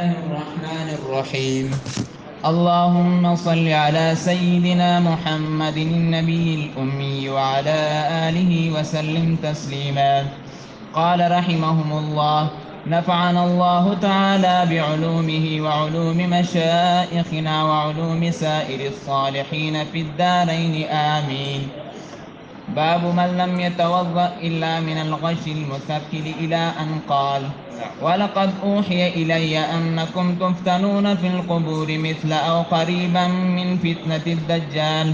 الرحمن الرحيم. اللهم صل على سيدنا محمد النبي الأمي وعلى آله وسلم تسليما. قال رحمهم الله: نفعنا الله تعالى بعلومه وعلوم مشائخنا وعلوم سائر الصالحين في الدارين آمين. باب من لم يتوضأ إلا من الغش المثقل إلى أن قال: ولقد أوحي إلي أنكم تفتنون في القبور مثل أو قريبا من فتنة الدجال.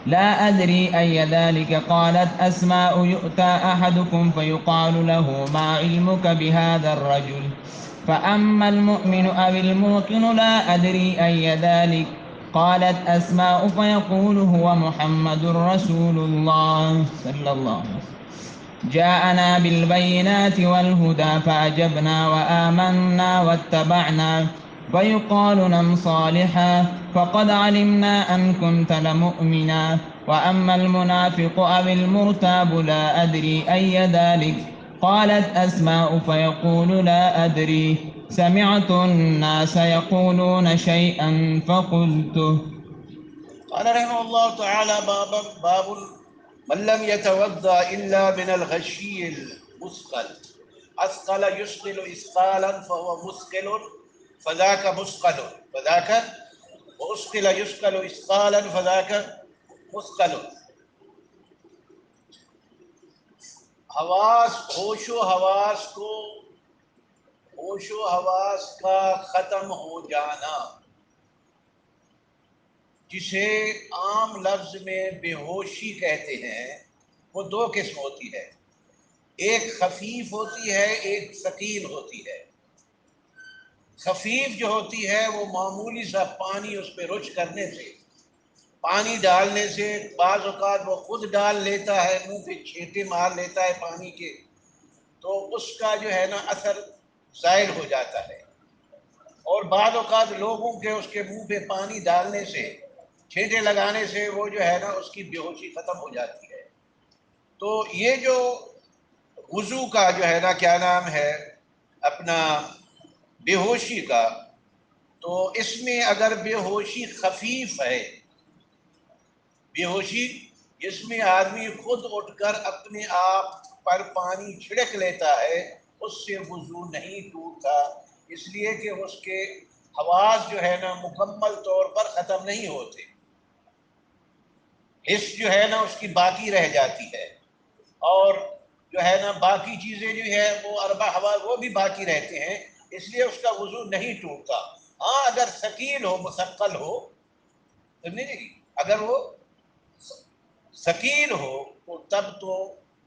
لا أدري أي ذلك. قالت أسماء: يؤتى أحدكم فيقال له: ما علمك بهذا الرجل؟ فأما المؤمن أو الموقن لا أدري أي ذلك. قالت أسماء: فيقول: هو محمد رسول الله صلى الله عليه وسلم. جاءنا بالبينات والهدى فأجبنا وآمنا واتبعنا. فيقال: نم صالحا فقد علمنا أن كنت لمؤمنا. وأما المنافق أو المرتاب لا أدري أي ذلك. قالت أسماء: فيقول: لا أدري. سمعت الناس يقولون شيئا فقلته. قال رحمه الله تعالى: باب من لم يتوضأ إلا من الغشي المثقل. أثقل يثقل إثقالا فهو مثقل فذاك مثقل، وأثقل يثقل إثقالا فذاك مثقل. ہوش و حواس کا ختم ہو جانا، جسے عام لفظ میں بے ہوشی کہتے ہیں، وہ دو قسم ہوتی ہے۔ ایک خفیف ہوتی ہے، ایک ثقیل ہوتی ہے۔ خفیف جو ہوتی ہے وہ معمولی سا پانی اس پہ رچ کرنے سے، پانی ڈالنے سے، بعض اوقات وہ خود ڈال لیتا ہے، منہ پہ چھینٹے مار لیتا ہے پانی کے، تو اس کا جو ہے نا اثر زائل ہو جاتا ہے۔ اور بعض اوقات لوگوں کے اس کے منہ پہ پانی ڈالنے سے، چھینٹے لگانے سے وہ جو ہے نا اس کی بے ہوشی ختم ہو جاتی ہے۔ تو یہ جو وضو کا جو ہے نا کیا نام ہے اپنا بے ہوشی کا، تو اس میں اگر بے ہوشی خفیف ہے، بے ہوشی جس میں آدمی خود اٹھ کر اپنے آپ پر پانی چھڑک لیتا ہے، اس سے وضو نہیں ٹوٹتا، اس لیے کہ اس کے حواس جو ہے نا مکمل طور پر ختم نہیں ہوتے، حس جو ہے نا اس کی باقی رہ جاتی ہے، اور جو ہے نا باقی چیزیں جو ہے وہ اربع حواس وہ بھی باقی رہتے ہیں، اس لیے اس کا وضو نہیں ٹوٹتا۔ ہاں اگر ثقیل ہو، مثقل ہو، اگر وہ ثقیل ہو تو تب تو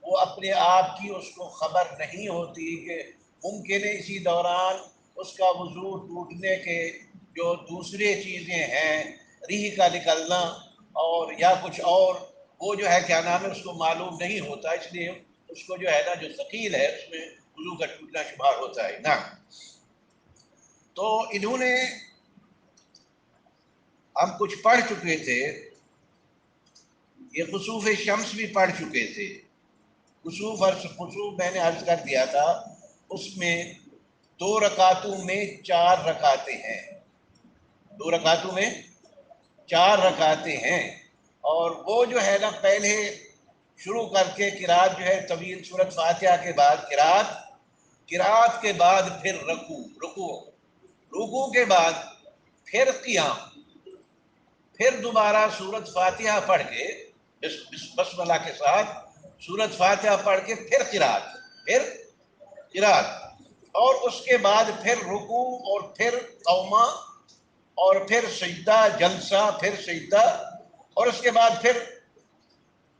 وہ اپنے آپ کی اس کو خبر نہیں ہوتی کہ ممکن ہے اسی دوران اس کا وضو ٹوٹنے کے جو دوسرے چیزیں ہیں، ریح کا نکلنا اور یا کچھ اور، وہ جو ہے کیا نام ہے اس کو معلوم نہیں ہوتا، اس لیے اس کو جو ہے نا جو ثقیل ہے اس میں وضو کا ٹوٹنا شمار ہوتا ہے نا۔ تو انہوں نے، ہم کچھ پڑھ چکے تھے، یہ خسوف شمس بھی پڑھ چکے تھے۔ خسوف میں نے عرض کر دیا تھا، اس میں 2 رکعتوں میں 4 رکعتیں ہیں، 2 رکعتوں میں 4 رکعتیں ہیں، اور وہ جو ہے نا پہلے شروع کر کے قرات جو ہے طویل، سورۃ فاتحہ کے بعد قرات کے بعد پھر رکوع کے بعد پھر قیام، پھر دوبارہ سورۃ فاتحہ پڑھ کے بسملہ کے ساتھ سورۃ فاتحہ پڑھ کے پھر قرات، اور اس کے بعد پھر رکوع اور پھر قومہ اور پھر سجدہ، جلسہ، پھر سجدہ، اور اس کے بعد پھر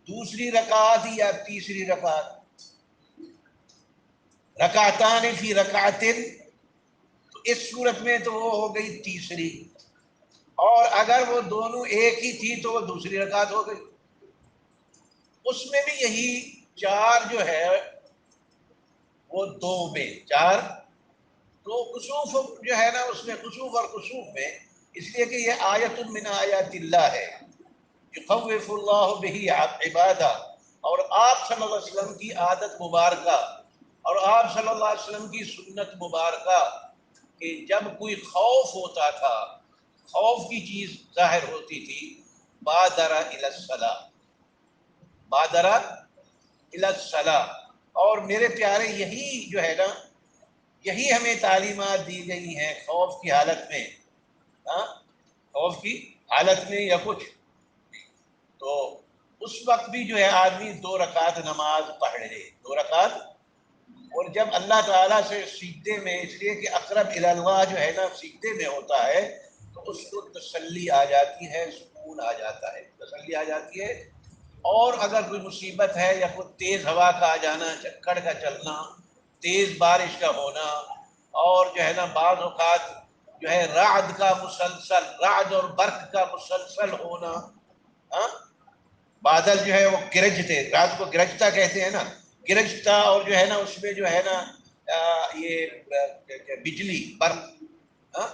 دوسری رکعت یا تیسری رکعت، رکعتان فی رکعتن، تو اس صورت میں تو وہ ہو گئی تیسری، اور اگر وہ دونوں ایک ہی تھی تو وہ دوسری رکعت ہو گئی۔ اس میں بھی یہی 4 جو ہے وہ 2 میں 4، تو خسوف جو ہے نا اس میں خسوف اور خسوف میں، اس لیے کہ یہ آیت من آیات اللہ ہے، یخوف اللہ بہ عبادہ، اور آپ صلی اللہ علیہ وسلم کی عادت مبارکہ اور آپ صلی اللہ علیہ وسلم کی سنت مبارکہ کہ جب کوئی خوف ہوتا تھا، خوف کی چیز ظاہر ہوتی تھی، بادر الی الصلاۃ، بادر الی الصلاۃ. اور میرے پیارے یہی جو ہے نا، یہی ہمیں تعلیمات دی گئی ہیں خوف کی حالت میں. ہاں، خوف کی حالت میں یا کچھ تو اس وقت بھی جو ہے آدمی 2 رکعت نماز پڑھ لے، 2 رکعت. اور جب اللہ تعالیٰ سے سجدے میں، اس لیے کہ اقرب الی اللہ جو ہے نا سجدے میں ہوتا ہے، تو اس کو تسلی آ جاتی ہے، سکون آ جاتا ہے، تسلی آ جاتی ہے. اور اگر کوئی مصیبت ہے یا کوئی تیز ہوا کا آ جانا، چکر کا چلنا، تیز بارش کا ہونا، اور جو ہے نا بعض اوقات جو ہے رعد کا مسلسل، رعد اور برق کا مسلسل ہونا. ہاں، بادل جو ہے وہ گرجتے، رات کو گرجتا کہتے ہیں نا، گرجتا، اور جو ہے نا اس میں جو ہے نا یہ بجلی، برق. ہاں،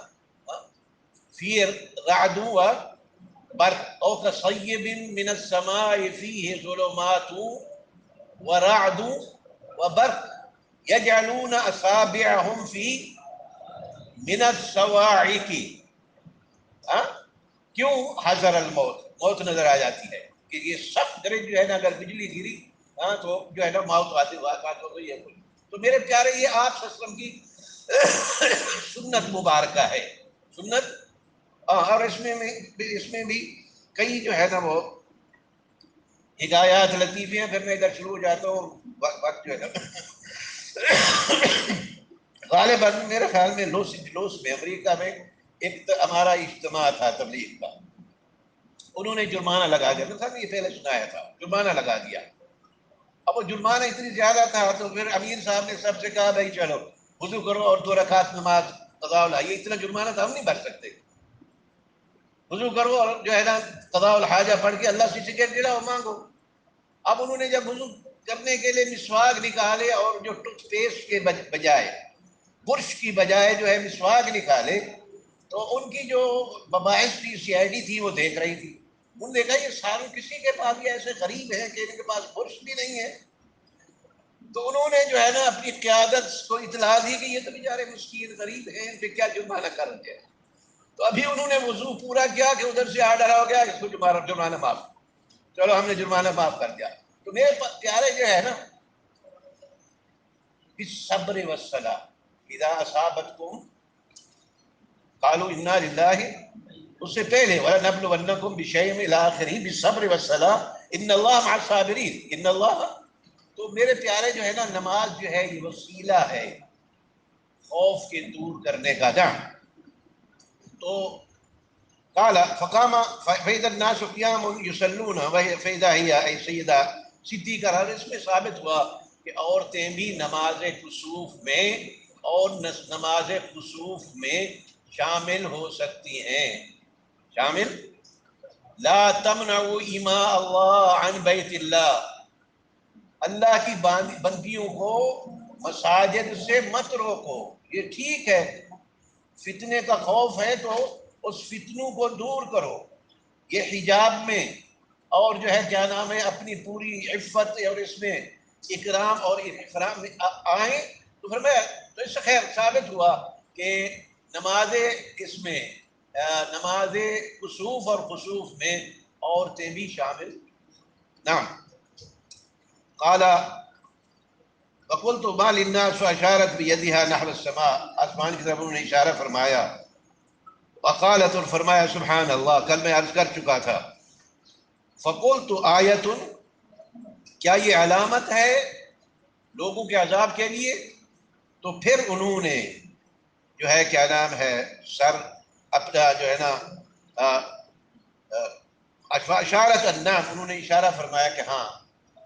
فی رعد و برق، او کصیب من السماء فیہ ظلمات ورعد وبرق یجعلون اصابعهم فی من الصواعق. ہاں، کیوں؟ حذر الموت، موت نظر آ جاتی ہے کہ یہ سخت گرج جو ہے نا اگر بجلی گری، ہاں، تو جو ہے نا موت واقع ہو گئی ہے. تو میرے پیارے یہ آپ صلی اللہ علیہ وسلم کی سنت مبارکہ ہے، سنت. اور اس میں بھی کئی جو ہے نا وہ ہدایات لطیفے ہیں. پھر میں ادھر شروع ہو جاتا ہوں، وقت جو ہے نا غالباً میرے خیال میں لوس میں، امریکہ میں ایک ہمارا اجتماع تھا تبلیغ کا. انہوں نے جرمانہ لگا دیا، میں نے یہ پہلے سنایا تھا، جرمانہ لگا دیا. اب وہ جرمانہ اتنی زیادہ تھا تو پھر امیر صاحب نے سب سے کہا بھائی چلو وضو کرو اور 2 رکعت نماز قضاء الحاجہ. یہ اتنا جرمانہ تھا، ہم نہیں بھر سکتے. وضو کرو اور جو ہے نا قضاء الحاجہ پڑھ کے اللہ سے ٹکٹ دلاؤ، مانگو. اب انہوں نے جب وضو کرنے کے لیے مسواک نکالے اور جو ٹوتھ پیسٹ کے بجائے، برش کی بجائے جو ہے مسواک نکالے، تو ان کی جو مباحث تھی، سی آئی ڈی تھی، وہ دیکھ رہی تھی. انہوں نے دیکھا یہ سارے کسی کے پاس بھی ایسے غریب ہیں کہ ان کے پاس برش بھی نہیں ہے. تو انہوں نے جو ہے نا اپنی قیادت کو اطلاع دی کہ یہ تو بیچارے مسکین غریب ہیں، ان پہ کیا جرمانہ کر دیا. تو ابھی انہوں نے وضو پورا کیا کہ ادھر سے آرڈر ہو گیا اس کو جرمانہ معاف. چلو ہم نے جرمانہ معاف کر دیا. تو میرے پیارے جو ہے نا، بالصبر والصلاۃ اذا اصابتکم قالوا انا للہ، اس سے پہلے وَلَنَبْلُوَنَّكُمْ بِشَيْءٍ مِّنَ الْآخِرِ بِالصَّبْرِ وَالصَّلَاةِ إِنَّ اللَّهَ مَعَ الصَّابِرِينَ إِنَّ اللَّهَ. تو میرے پیارے جو ہے نا، نماز جو ہے یہ وسیلہ ہے خوف کے دور کرنے کا. جہاں تو قال فقام فإذا الناس قيام يصلون فإذا هي أي سیدہ صدیقہ. اس میں ثابت ہوا کہ عورتیں بھی نماز کسوف میں اور نماز کسوف میں شامل ہو سکتی ہیں. شامل. لا تمنعوا إماء اللہ عن بیت اللہ، اللہ کی بندیوں کو مساجد سے مت روکو. یہ ٹھیک ہے، فتنے کا خوف ہے تو اس فتنوں کو دور کرو. یہ حجاب میں اور جو ہے کیا نام ہے اپنی پوری عفت اور اس میں اکرام اور احترام میں آئیں. تو فرمایا تو اس سے خیر ثابت ہوا کہ نماز اس میں نماز کسوف اور خسوف میں عورتیں بھی شامل. نعم. قال وقلت ما للناس اشارت بيدها نحو السماء، آسمان کی طرف انہوں نے اشارہ فرمایا. وقالت، اور فرمایا سبحان اللہ، کل میں عرض کر چکا تھا. فقلت آیت، کیا یہ علامت ہے لوگوں کے عذاب کے لیے؟ تو پھر انہوں نے جو ہے کیا نام ہے سر اپنا جو ہے نا اشارت النام، انہوں نے اشارہ فرمایا کہ ہاں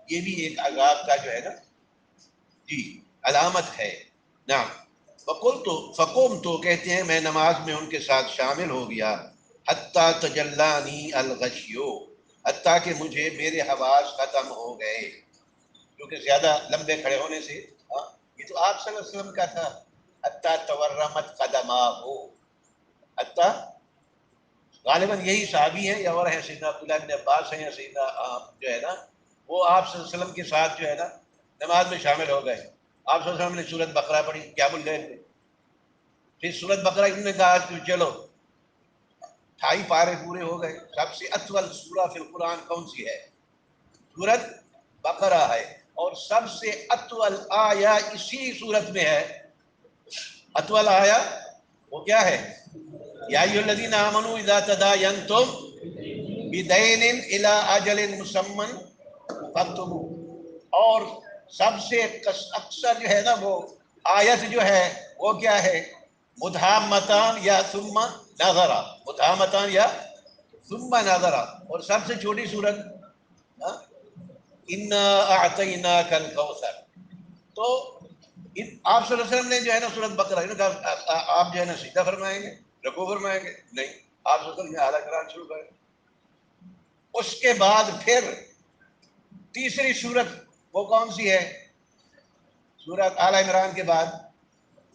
یہ بھی ایک عذاب کا جو ہے نا جی علامت ہے. نعم. فقمت کہتے ہیں میں نماز میں ان کے ساتھ شامل ہو گیا. حتی تجلانی الغشیو، حتیٰ کہ مجھے میرے حواس ختم ہو گئے، کیونکہ زیادہ لمبے کھڑے ہونے سے. یہ تو آپ صلی اللہ علیہ وسلم کا تھا. حتی تورمت قدماہ، حتی غالباً یہی صحابی ہیں یا اور ہیں، سیدنا عبداللہ بن عباس ہیں یا سیدنا جو ہے نا وہ آپ صلی اللہ علیہ وسلم کے ساتھ جو ہے نا نماز میں شامل ہو گئے. آپ صلی اللہ علیہ وسلم نے سورۃ بقرہ پڑھی قیام اللیل میں. پھر سورت بقرہ انہوں نے کہا کہ چلو 28 پارے پورے ہو گئے. سب سے اطول سورہ فی القرآن کون سی ہے؟ سورت بقرہ ہے. اور سب سے اطول آیا اسی سورت میں ہے. اطول آیا وہ کیا ہے؟ یا ایھا الذین آمنوا اذا تداینتم بدین الی اجل مسمى فاکتبوہ. اور سب سے اکثر جو ہے نا وہ آیت جو ہے وہ کیا ہے؟ مدھامتان یا ثم نظرا. مدھامتان یا ثم نظرا. اور سب سے چھوٹی سورت انا اعطیناک الکوثر. تو آپ صلی اللہ علیہ وسلم نے جو ہے نا سورت بقرہ آپ جو ہے نا سجدہ فرمائیں گے، رکوع فرمائیں گے؟ نہیں، آپ صلی اللہ علیہ وسلم نے اعلیٰ قرآن شروع کریں. اس کے بعد پھر تیسری سورت وہ کون سی ہے؟ سورت آل عمران کے بعد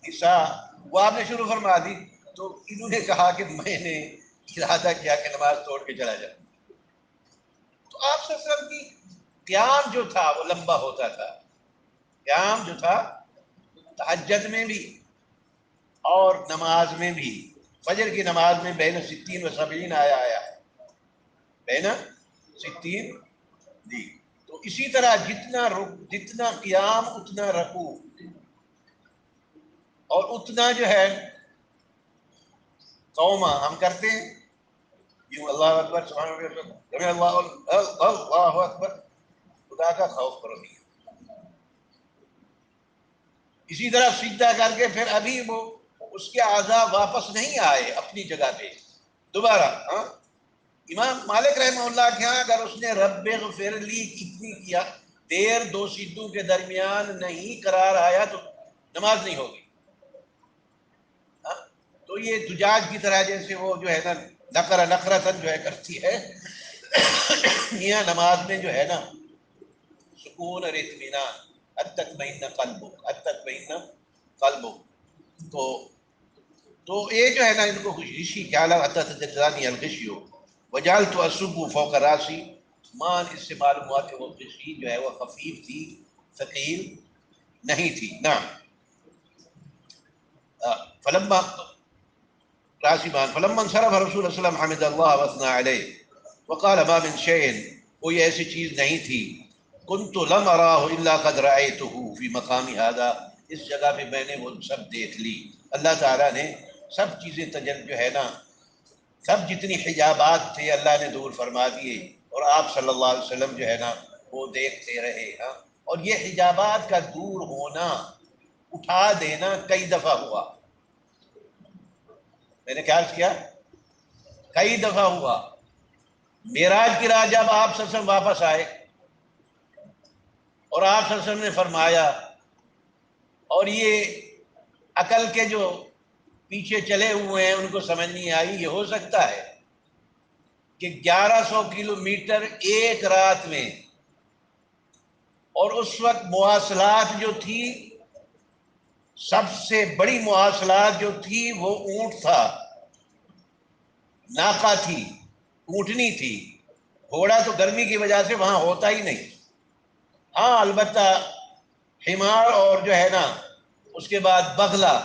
نساء. وہ آپ نے شروع فرما دی. تو انہوں نے کہا کہ میں نے ارادہ کیا کہ نماز توڑ کے چلا جاؤں. تو آپ صلی اللہ علیہ وسلم کی قیام جو تھا وہ لمبا ہوتا تھا. قیام جو تھا تہجد میں بھی اور نماز میں بھی. فجر کی نماز میں بین 60 و 70 آیا ہے. بین 60 جی. تو اسی طرح جتنا قیام اتنا رکوع اور اتنا جو ہے قوما ہم کرتے ہیں یوں اللہ اکبر سبحان اللہ اللہ اکبر. خدا کا خوف کرو نہیں. اسی طرح سجدہ کر کے پھر ابھی وہ اس کے اعضاء واپس نہیں آئے اپنی جگہ پہ دوبارہ. امام مالک رحمہ اللہ کے ہاں اگر اس نے رب اغفر لی اتنی کیا دیر دو سجدوں کے درمیان نہیں قرار آیا تو نماز نہیں ہوگی. تو یہ دجاج کی طرح جیسے وہ جو ہے نا نقرتن جو ہے کرتی ہے میاں نماز میں جو ہے نا سکون اور اطمینان اتطمئن قلبک. تو یہ جو ہے نا ان کو غشی خیال اتتجزانی الغشی وجعلت اصب فوق راسی. مان اس سے معلوم ہوا کہ وہ غشی جو ہے وہ خفیف تھی، ثقیل نہیں تھی. نعم. فلما راسبان فلما انصرف رسول اللہ صلی اللہ علیہ وسلم حمد اللہ واثنى علیہ وقال ما من شيء. کوئی ایسی چیز نہیں تھی كنت لم اراه الا قد رأيته في مقام هذا. اس جگہ پہ میں نے وہ سب دیکھ لی. اللہ تعالیٰ نے سب چیزیں جو ہے نا سب جتنی حجابات تھے اللہ نے دور فرما دیے اور آپ صلی اللہ علیہ وسلم جو ہے نا وہ دیکھتے رہے. اور یہ حجابات کا دور ہونا اٹھا دینا کئی دفعہ ہوا. میں نے کیا کیا؟ کئی دفعہ ہوا. معراج کی رات جب آپ صلی اللہ علیہ وسلم واپس آئے اور آپ صلی اللہ علیہ وسلم نے فرمایا اور یہ عقل کے جو پیچھے چلے ہوئے ہیں ان کو سمجھ نہیں آئی. یہ ہو سکتا ہے کہ 1100 کلومیٹر ایک رات میں، اور اس وقت مواصلات جو تھی سب سے بڑی مواصلات جو تھی وہ اونٹ تھا، ناقہ تھی، اونٹنی تھی. گھوڑا تو گرمی کی وجہ سے وہاں ہوتا ہی نہیں. ہاں البتہ حمار اور جو ہے نا اس کے بعد بغلہ،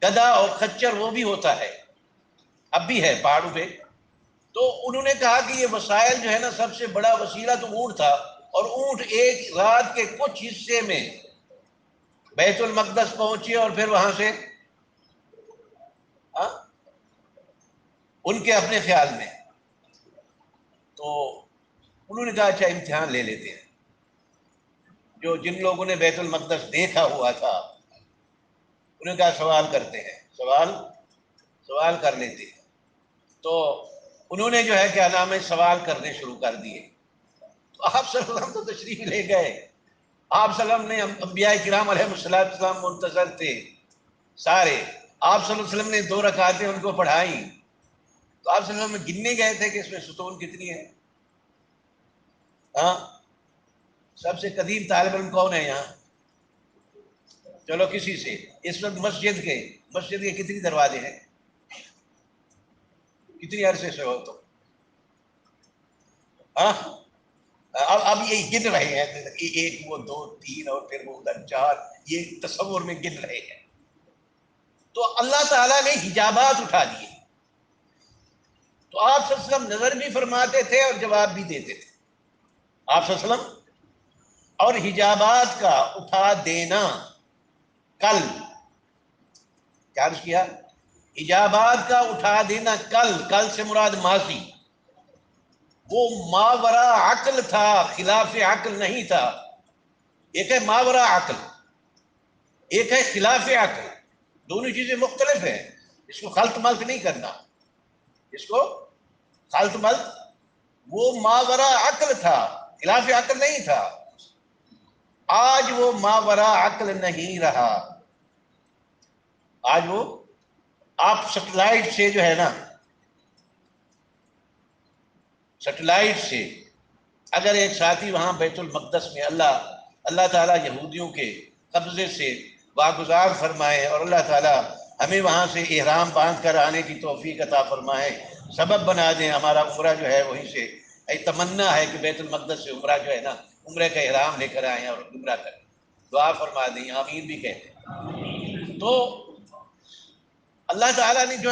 گدھا اور خچر وہ بھی ہوتا ہے، اب بھی ہے پہاڑوں پہ. تو انہوں نے کہا کہ یہ وسائل جو ہے نا سب سے بڑا وسیلہ تو اونٹ تھا. اور اونٹ ایک رات کے کچھ حصے میں بیت المقدس پہنچے اور پھر وہاں سے ان کے اپنے خیال میں. تو انہوں نے کہا اچھا امتحان لے لیتے ہیں. جن لوگوں نے بیت المقدس دیکھا ہوا تھا انہوں نے کہا سوال کرتے ہیں، سوال کر لیتے ہیں. تو انہوں نے جو ہے کہ نام ہے سوال کرنے شروع کر دیے. تو آپ صلی اللہ علیہ وسلم تو تشریف لے گئے. آپ صلی اللہ علیہ وسلم نے انبیاء کرام علیہ السلام منتظر تھے سارے. آپ صلی اللہ علیہ وسلم نے 2 رکعتیں ان کو پڑھائیں. تو آپ صلی اللہ علیہ وسلم گننے گئے تھے کہ اس میں ستون کتنی ہے. سب سے قدیم طالب علم کون ہے یہاں؟ چلو کسی سے. اس وقت مسجد کے کتنی دروازے ہیں؟ کتنی عرصے سے ہو تو اب یہ گن رہے ہیں 1 وہ 2 3 اور پھر وہ 4، یہ تصور میں گن رہے ہیں. تو اللہ تعالیٰ نے حجابات اٹھا دیے. تو آپ صلی اللہ علیہ وسلم نظر بھی فرماتے تھے اور جواب بھی دیتے تھے. آپ صلی اللہ علیہ وسلم اور حجابات کا اٹھا دینا کل کیا عرض کیا؟ حجابات کا اٹھا دینا کل سے مراد ماضی. وہ ماورا عقل تھا، خلاف عقل نہیں تھا. ایک ہے ماورا عقل، ایک ہے خلاف عقل. دونوں چیزیں مختلف ہیں. اس کو خلط ملط نہیں کرنا، اس کو خلط ملط. وہ ماورا عقل تھا، خلاف عقل نہیں تھا. آج وہ ماورا عقل نہیں رہا. آج وہ آپ سیٹلائٹ سے جو ہے نا، سیٹلائٹ سے اگر ایک ساتھی وہاں بیت المقدس میں اللہ تعالیٰ یہودیوں کے قبضے سے واگزار فرمائے اور اللہ تعالیٰ ہمیں وہاں سے احرام باندھ کر آنے کی توفیق عطا فرمائے، سبب بنا دیں ہمارا عمرہ جو ہے وہیں سے. ایک تمنا ہے کہ بیت المقدس سے عمرہ جو ہے نا، عمرے کا احرام لے کر آئیں اور عمرہ کریں. دعا فرما دیں، آمین بھی کہتے ہیں. تو اللہ تعالیٰ نے جو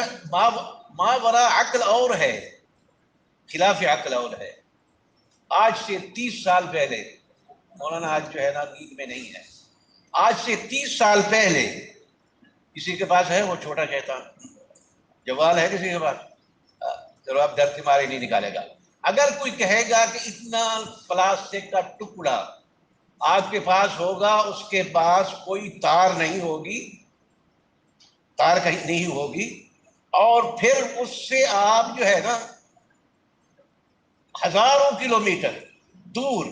ما ورا عقل اور ہے، خلاف عقل اور ہے. آج سے 30 سال پہلے، مولانا آج جو ہے نا نیند میں نہیں ہے، آج سے 30 سال پہلے کسی کے پاس ہے وہ چھوٹا شیطان جوال ہے کسی کے پاس؟ چلو اب ڈر کے مارے نہیں نکالے گا. اگر کوئی کہے گا کہ اتنا پلاسٹک کا ٹکڑا آپ کے پاس ہوگا، اس کے پاس کوئی تار نہیں ہوگی، تار کہیں نہیں ہوگی، اور پھر اس سے آپ جو ہے نا ہزاروں کلومیٹر دور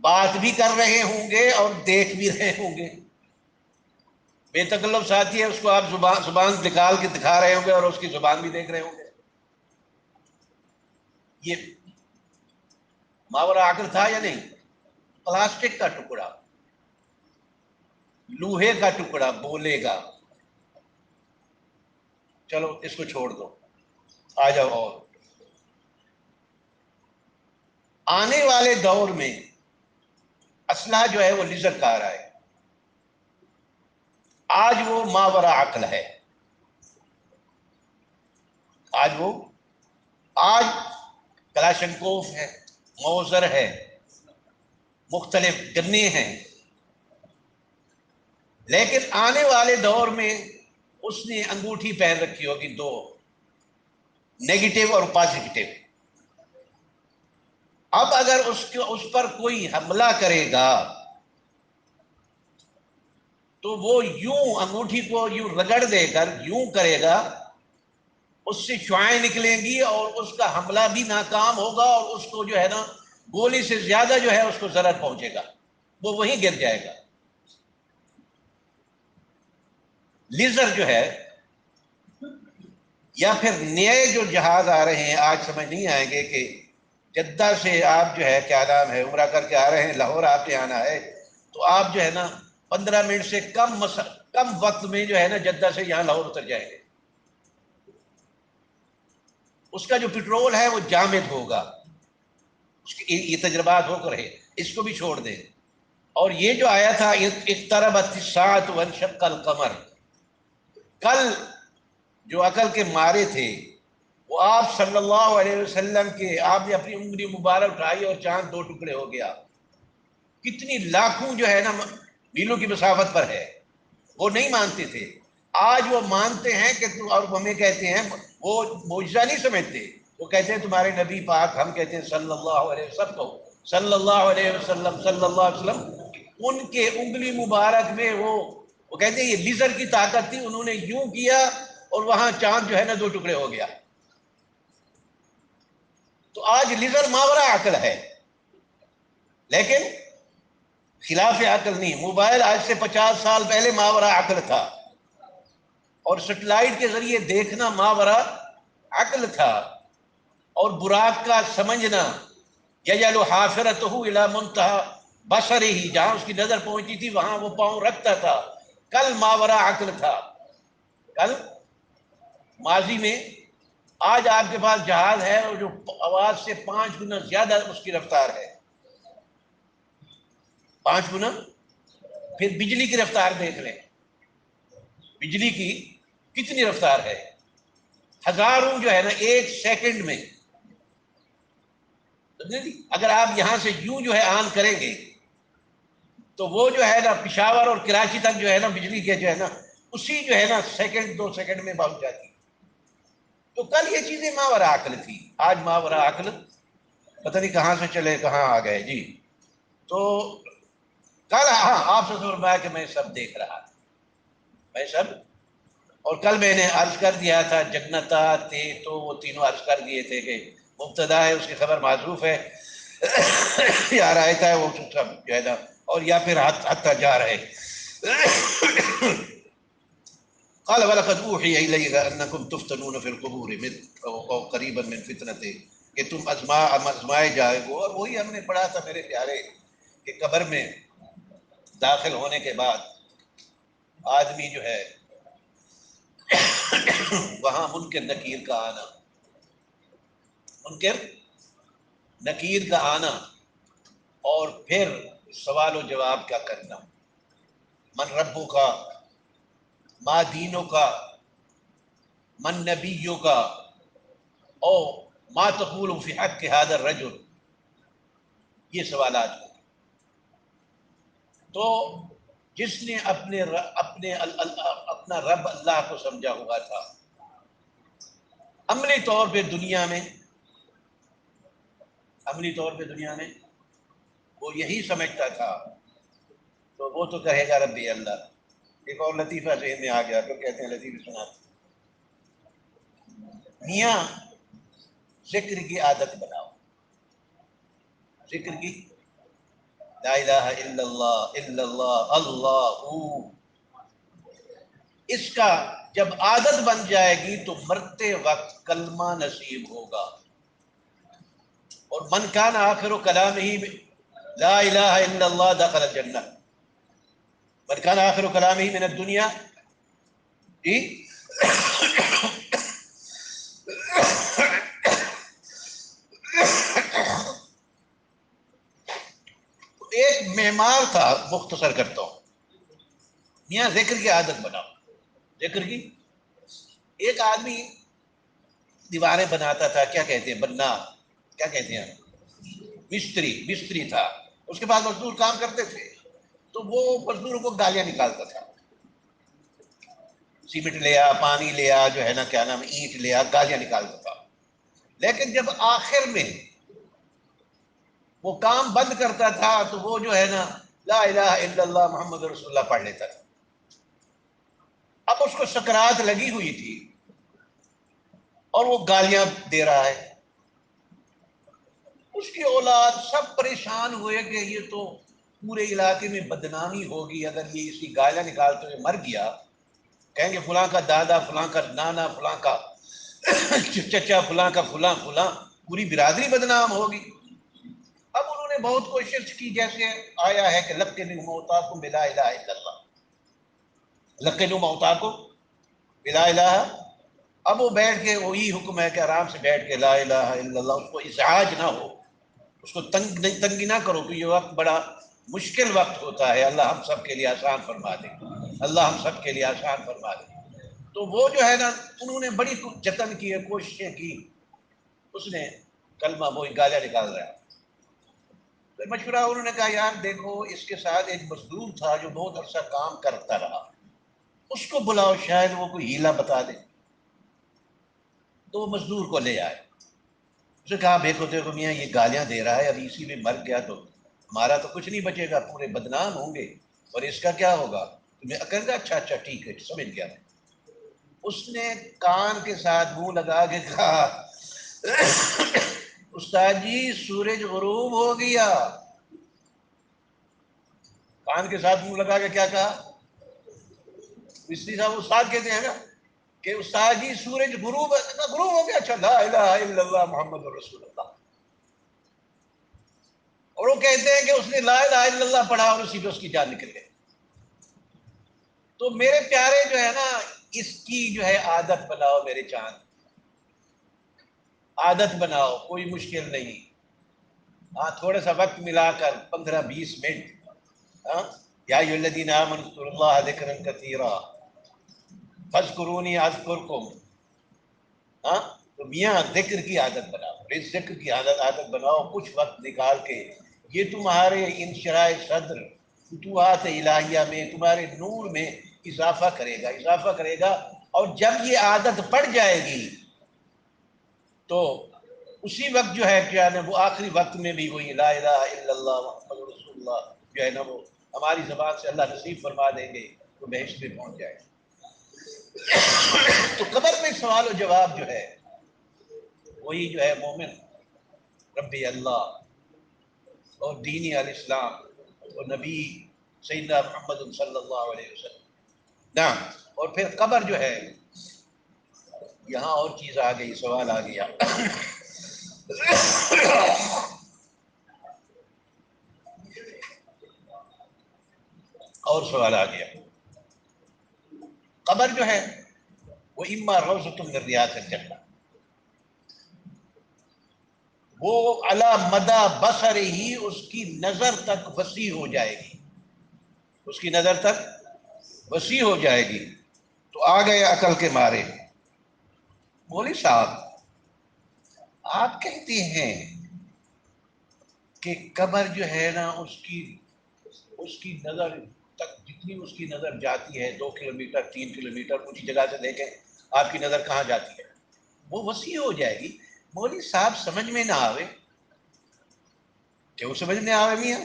بات بھی کر رہے ہوں گے اور دیکھ بھی رہے ہوں گے. بے تکلف ساتھی ہے، اس کو آپ زبان نکال کے دکھا رہے ہوں گے اور اس کی زبان بھی دیکھ رہے ہوں گے. یہ ماورا عقل تھا یا نہیں؟ پلاسٹک کا ٹکڑا، لوہے کا ٹکڑا بولے گا. چلو اس کو چھوڑ دو، آ جاؤ. اور آنے والے دور میں اسلحہ جو ہے وہ لیزر کا آ رہا ہے. آج وہ ماورا عقل ہے. آج کلاشنکوف ہے، موزر ہے، مختلف گنے ہیں. لیکن آنے والے دور میں اس نے انگوٹھی پہن رکھی ہوگی، دو، نیگیٹو اور پازیٹیو. اب اگر اس پر کوئی حملہ کرے گا تو وہ یوں انگوٹھی کو یوں رگڑ دے کر یوں کرے گا، اس سے شعائیں نکلیں گی اور اس کا حملہ بھی ناکام ہوگا، اور اس کو جو ہے نا گولی سے زیادہ جو ہے اس کو ضرر پہنچے گا، وہ وہیں گر جائے گا. لیزر جو ہے، یا پھر نئے جو جہاز آ رہے ہیں، آج سمجھ نہیں آئیں گے کہ جدہ سے آپ جو ہے کیا نام ہے عمرہ کر کے آ رہے ہیں، لاہور آپ کے آنا ہے، تو آپ جو ہے نا 15 منٹ سے کم وقت میں جو ہے نا جدہ سے یہاں لاہور اتر جائیں گے. اس کا جو پٹرول ہے وہ جامد ہوگا. یہ تجربات ہو کر رہے، اس کو بھی چھوڑ دیں. اور یہ جو آیا تھا اقتربت الساعۃ وانشق القمر، کل جو عقل کے مارے تھے وہ آپ صلی اللہ علیہ وسلم کے، آپ نے اپنی انگلی مبارک اٹھائی اور چاند 2 ٹکڑے ہو گیا. کتنی لاکھوں جو ہے نا میلوں کی مسافت پر ہے. وہ نہیں مانتے تھے، آج وہ مانتے ہیں کہ اور ہمیں کہتے ہیں، وہ معجزہ نہیں سمجھتے، وہ کہتے ہیں تمہارے نبی پاک، ہم کہتے ہیں صلی اللہ علیہ وسلم، صلی اللہ علیہ وسلم، صلی اللہ علیہ وسلم. ان کے انگلی مبارک میں وہ کہتے ہیں یہ لیزر کی طاقت تھی، انہوں نے یوں کیا اور وہاں چاند جو ہے نا 2 ٹکڑے ہو گیا. تو آج لیزر ماورا عقل ہے، لیکن خلاف عقل نہیں. موبائل آج سے 50 سال پہلے ماورا عقل تھا، اور سیٹلائٹ کے ذریعے دیکھنا ماورا عقل تھا. اور براق کا سمجھنا، یجعل حافرتہ الی منتہی بصرہ، جہاں اس کی نظر پہنچتی تھی وہاں وہ پاؤں رکھتا تھا، کل ماورا عقل تھا. کل ماضی میں. آج آپ کے پاس جہاز ہے اور جو آواز سے 5 گنا زیادہ اس کی رفتار ہے، 5 گنا. پھر بجلی کی رفتار دیکھ لیں، بجلی کی کتنی رفتار ہے، ہزاروں جو ہے نا ایک سیکنڈ میں. اگر آپ یہاں سے یوں جو ہے آن کریں گے تو وہ جو ہے نا پشاور اور کراچی تک جو ہے نا بجلی کے جو ہے نا اسی جو ہے نا سیکنڈ 2 سیکنڈ میں پہنچ جاتی. تو کل یہ چیزیں ماورا عقل تھی، آج ماورا عقل پتہ نہیں کہاں سے چلے کہاں آ گئے جی. تو کل ہاں آپ سے فرمایا کہ میں سب دیکھ رہا تھا، میں سب. اور کل میں نے عرض کر دیا تھا جگنتا تے تو وہ تینوں عرض کر دیے تھے کہ مبتدا ہے اس کی خبر معذوف ہے یا رایتا ہے وہ سب جو ہے نا، اور یا پھر حتی جا رہے. قال ولقد اوحی الیک انکم تفتنون فی القبور او قریبا من فتنۃ، کہ تم آزمائے جائے گو. اور وہی ہم نے پڑھا تھا میرے پیارے کہ قبر میں داخل ہونے کے بعد آدمی جو ہے وہاں منکر نکیر کا آنا، منکر نکیر کا آنا، اور پھر سوال و جواب کا کرنا. من ربوں کا، ما دینوں کا، من نبیوں کا، او ما تقول فی حق هذا الرجل، یہ سوالات ہوں. تو جس نے اپنا رب اللہ کو سمجھا ہوا تھا عملی طور پہ دنیا میں وہ یہی سمجھتا تھا، تو وہ تو کہے گا ربی اللہ. ایک اور لطیفہ ذہن میں آ گیا تو کہتے ہیں لطیفہ سناتے میاں ذکر کی عادت بناؤ، ذکر کی، لا الہ الا اللہ اللہ. اس کا جب عادت بن جائے گی تو مرتے وقت کلمہ نصیب ہوگا. اور من کان آخر کلامہ لا الہ الا اللہ دخل الجنہ. من کان آخر کلامہ من الدنیا، جی ایک معمار تھا، مختصر کرتا ہوں. میاں ذکر کی عادت بناؤ، ذکر کی. ایک آدمی دیواریں بناتا تھا، کیا کہتے ہیں بننا، کیا کہتے ہیں مستری تھا. اس کے پاس مزدور کام کرتے تھے تو وہ مزدوروں کو گالیاں نکالتا تھا. سیمنٹ لیا، پانی لیا، جو ہے نا کیا نام اینٹ لیا، گالیاں نکالتا تھا. لیکن جب آخر میں وہ کام بند کرتا تھا تو وہ جو ہے نا لا الہ الا اللہ محمد رسول اللہ پڑھ لیتا تھا. اب اس کو سکرات لگی ہوئی تھی اور وہ گالیاں دے رہا ہے. اس کی اولاد سب پریشان ہوئے کہ یہ تو پورے علاقے میں بدنامی ہوگی اگر یہ اسی گالیاں نکالتے ہوئے مر گیا. کہیں گے فلاں کا دادا، فلاں کا نانا، فلاں کا چچا، فلاں کا فلاں، پوری برادری بدنام ہوگی. اب انہوں نے بہت کوشش کی، جیسے آیا ہے کہ لقنوا موتاکم بلا الہ الا اللہ، لقنوا موتاکم بلا الہ. اب وہ بیٹھ کے وہی حکم ہے کہ آرام سے بیٹھ کے لا الہ الا اللہ، اس کو ازعاج نہ ہو، اس کو تنگی نہ کرو، کہ یہ وقت بڑا مشکل وقت ہوتا ہے. اللہ ہم سب کے لیے آسان فرما دے، اللہ ہم سب کے لیے آسان فرما دے. تو وہ جو ہے نا انہوں نے بڑی جتن کی، کوششیں کی. اس نے کلمہ وہی گالیاں نکال رہا ہے. پھر مشورہ انہوں نے کہا یار دیکھو اس کے ساتھ ایک مزدور تھا جو بہت عرصہ کام کرتا رہا، اس کو بلاؤ، شاید وہ کوئی ہیلا بتا دے. تو وہ مزدور کو لے آئے. اس نے کہا دیکھو میاں یہ گالیاں دے رہا ہے، اب اسی میں مر گیا تو ہمارا تو کچھ نہیں بچے گا، پورے بدنام ہوں گے، اور اس کا کیا ہوگا. تمہیں عقل کا اچھا ٹھیک ہے، سمجھ گیا. اس نے کان کے ساتھ منہ لگا کے کہا استاد جی سورج غروب ہو گیا. کان کے ساتھ منہ لگا کے کیا کہا؟ مستری صاحب استاد کہتے ہیں نا کہ استاد جی سورج غروب ہو گیا. اچھا لا الہ الا اللہ محمد رسول اللہ. اور وہ کہتے ہیں کہ اس نے لا الہ الا اللہ پڑھا اور اسی پہ اس کی جان نکل گئی. تو میرے پیارے جو ہے نا اس کی جو ہے عادت بناؤ میرے چاند، عادت بناؤ، کوئی مشکل نہیں. ہاں تھوڑا سا وقت ملا کر 15-20 منٹ، ہاں یا ایھا الذین آمنوا اذکروا اللہ ذکرا کثیرا. فَاذْكُرُونِی اذْکُرکم. ہاں، تو میاں ذکر کی عادت بناؤ، اس ذکر کی عادت بناؤ کچھ وقت نکال کے. یہ تمہارے انشراح صدر، فتوحات الہیہ میں، تمہارے نور میں اضافہ کرے گا. اور جب یہ عادت پڑ جائے گی تو اسی وقت جو ہے کیا نا، وہ آخری وقت میں بھی وہی لا الہ الا اللہ محمد رسول اللہ جو ہے نا، وہ ہماری زبان سے اللہ نصیب فرما دیں گے تو بہشت میں پہنچ جائے. تو قبر میں سوال و جواب جو ہے وہی جو ہے مومن ربی اللہ اور دینی الاسلام اور نبی سیدنا محمد صلی اللہ علیہ وسلم. نعم. اور پھر قبر جو ہے، یہاں اور چیز آ گئی، سوال آ گیا. اور سوال آ گیا. قبر جو ہے وہ اما روضۃ من ریاض الجنہ، وہ علی مدى بصر ہی اس کی نظر تک وسیع ہو جائے گی، اس کی نظر تک وسیع ہو جائے گی. تو آ گئے عقل کے مارے، مولوی صاحب آپ کہتے ہیں کہ قبر جو ہے نا اس کی نظر تک، جتنی اس کی نظر جاتی ہے 2 کلومیٹر 3 کلومیٹر، اونچی جگہ سے دیکھیں آپ کی نظر کہاں جاتی ہے، وہ وسیع ہو جائے گی. مولوی صاحب سمجھ میں نہ آوے، کیوں سمجھ میں آوے میاں؟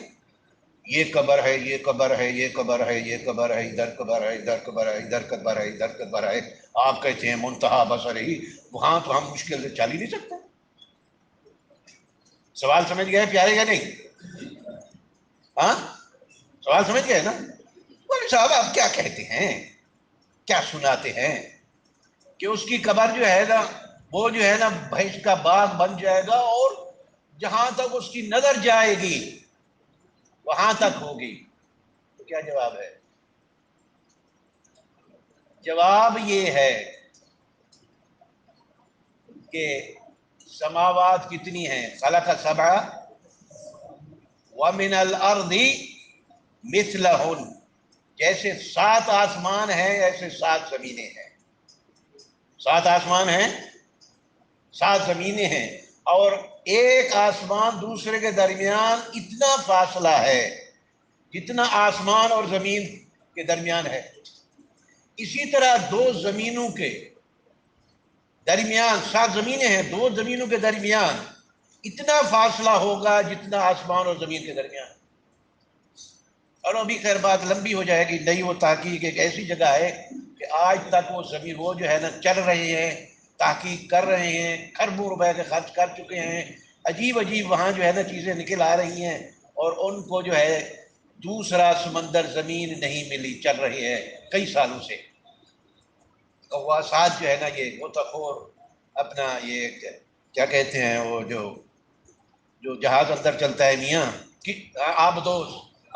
یہ قبر ہے، یہ قبر ہے، یہ قبر ہے، یہ قبر ہے، ادھر قبر ہے، ادھر قبر ہے، ادھر قبر ہے، ادھر قبر ہے. آپ کہتے ہیں منتہا بصر ہی، وہاں تو ہم مشکل سے چل ہی نہیں سکتے. سوال سمجھ گئے پیارے یا نہیں؟ ہاں، سوال سمجھ گئے نا؟ مولوی صاحب آپ کیا کہتے ہیں، کیا سناتے ہیں کہ اس کی قبر جو ہے نا، وہ جو ہے نا بہشت کا باغ بن جائے گا، اور جہاں تک اس کی نظر جائے گی وہاں تک ہوگی. تو کیا جواب ہے؟ جواب یہ ہے کہ سماوات کتنی ہیں؟ خلق سبع ومن الارض مثلہن، جیسے 7 آسمان ہیں ایسے 7 زمینیں ہیں. 7 آسمان ہیں، 7 زمینیں ہیں، اور ایک آسمان دوسرے کے درمیان اتنا فاصلہ ہے جتنا آسمان اور زمین کے درمیان ہے. اسی طرح 2 زمینوں کے درمیان، 7 زمینیں ہیں، 2 زمینوں کے درمیان اتنا فاصلہ ہوگا جتنا آسمان اور زمین کے درمیان. اور ابھی خیر بات لمبی ہو جائے گی. نہیں، وہ تحقیق ایک ایسی جگہ ہے کہ آج تک وہ زمین، وہ جو ہے نا چل رہے ہیں، تحقیق کر رہے ہیں، کھربوں روپے کے خرچ کر چکے ہیں. عجیب عجیب وہاں جو ہے نا چیزیں نکل آ رہی ہیں، اور ان کو جو ہے دوسرا سمندر زمین نہیں ملی، چل رہی ہے کئی سالوں سے. غواصات جو ہے نا، یہ غوطہ اپنا یہ کیا کہتے ہیں، وہ جو جہاز اندر چلتا ہے میاں، آب دوز،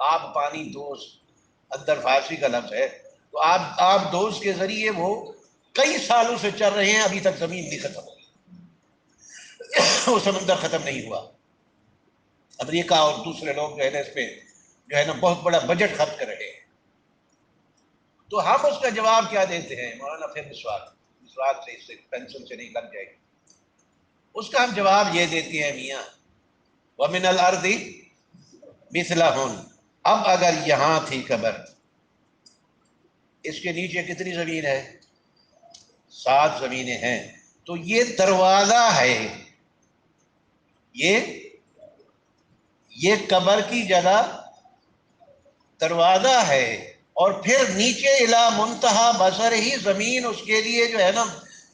آب پانی دوز اندر فارسی کا لفظ ہے. تو آب دوز کے ذریعے وہ کئی سالوں سے چل رہے ہیں، ابھی تک زمین نہیں ختم ہوئی، وہ سمندر ختم نہیں ہوا. امریکہ اور دوسرے لوگ جو ہے نا اس پہ جو ہے نا بہت بڑا بجٹ خرچ کر رہے ہیں. تو ہم اس کا جواب کیا دیتے ہیں؟ مولانا پھر مسواک سے، اس سے پینسل سے نہیں لگ جائے گی. اس کا ہم جواب یہ دیتے ہیں میاں وَمِنَ الْأَرْضِ مِثْلَهُنْ. اب اگر یہاں تھی قبر، اس کے نیچے کتنی زمین ہے؟ 7 زمینیں ہیں. تو یہ دروازہ ہے، یہ قبر کی جگہ دروازہ ہے. اور پھر نیچے الی منتہا بصر ہی، زمین اس کے لیے جو ہے نا،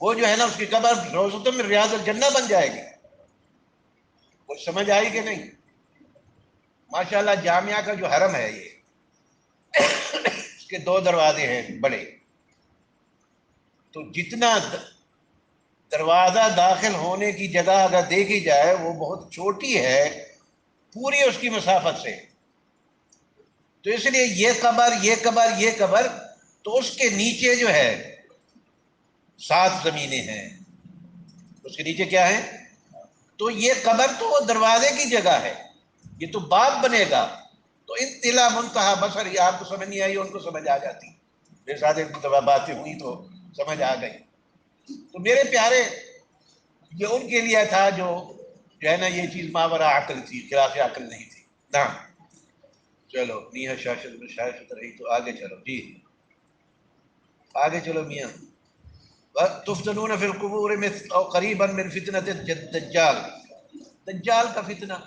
وہ جو ہے نا اس کی قبر روضۃ من ریاض الجنہ بن جائے گی. کچھ سمجھ آئی کہ نہیں؟ ماشاءاللہ جامعہ کا جو حرم ہے، یہ اس کے 2 دروازے ہیں بڑے. تو جتنا دروازہ داخل ہونے کی جگہ اگر دیکھی جائے وہ بہت چھوٹی ہے پوری اس کی مسافت سے. تو اس لیے یہ قبر، تو اس کے نیچے جو ہے 7 زمینیں ہیں. اس کے نیچے کیا ہے؟ تو یہ قبر تو وہ دروازے کی جگہ ہے، یہ تو باب بنے گا. تو انتلا منتہا بصر، یہ آپ کو سمجھ نہیں آئی، ان کو سمجھ آ جاتی. میرے ساتھ ایک دفعہ باتیں ہوئی تو سمجھ آ گئی؟ تو میرے پیارے، یہ ان کے لیے تھا جو ہے نا یہ چیز ماورا عقل تھی، خلاف عقل نہیں تھی نا۔ چلو میاں شاشت رہی تو آگے چلو جی، آگے چلو میاں۔ تفتنون فی القبور مثل او قریبا من فتنۃ الدجال، دجال کا فتنہ۔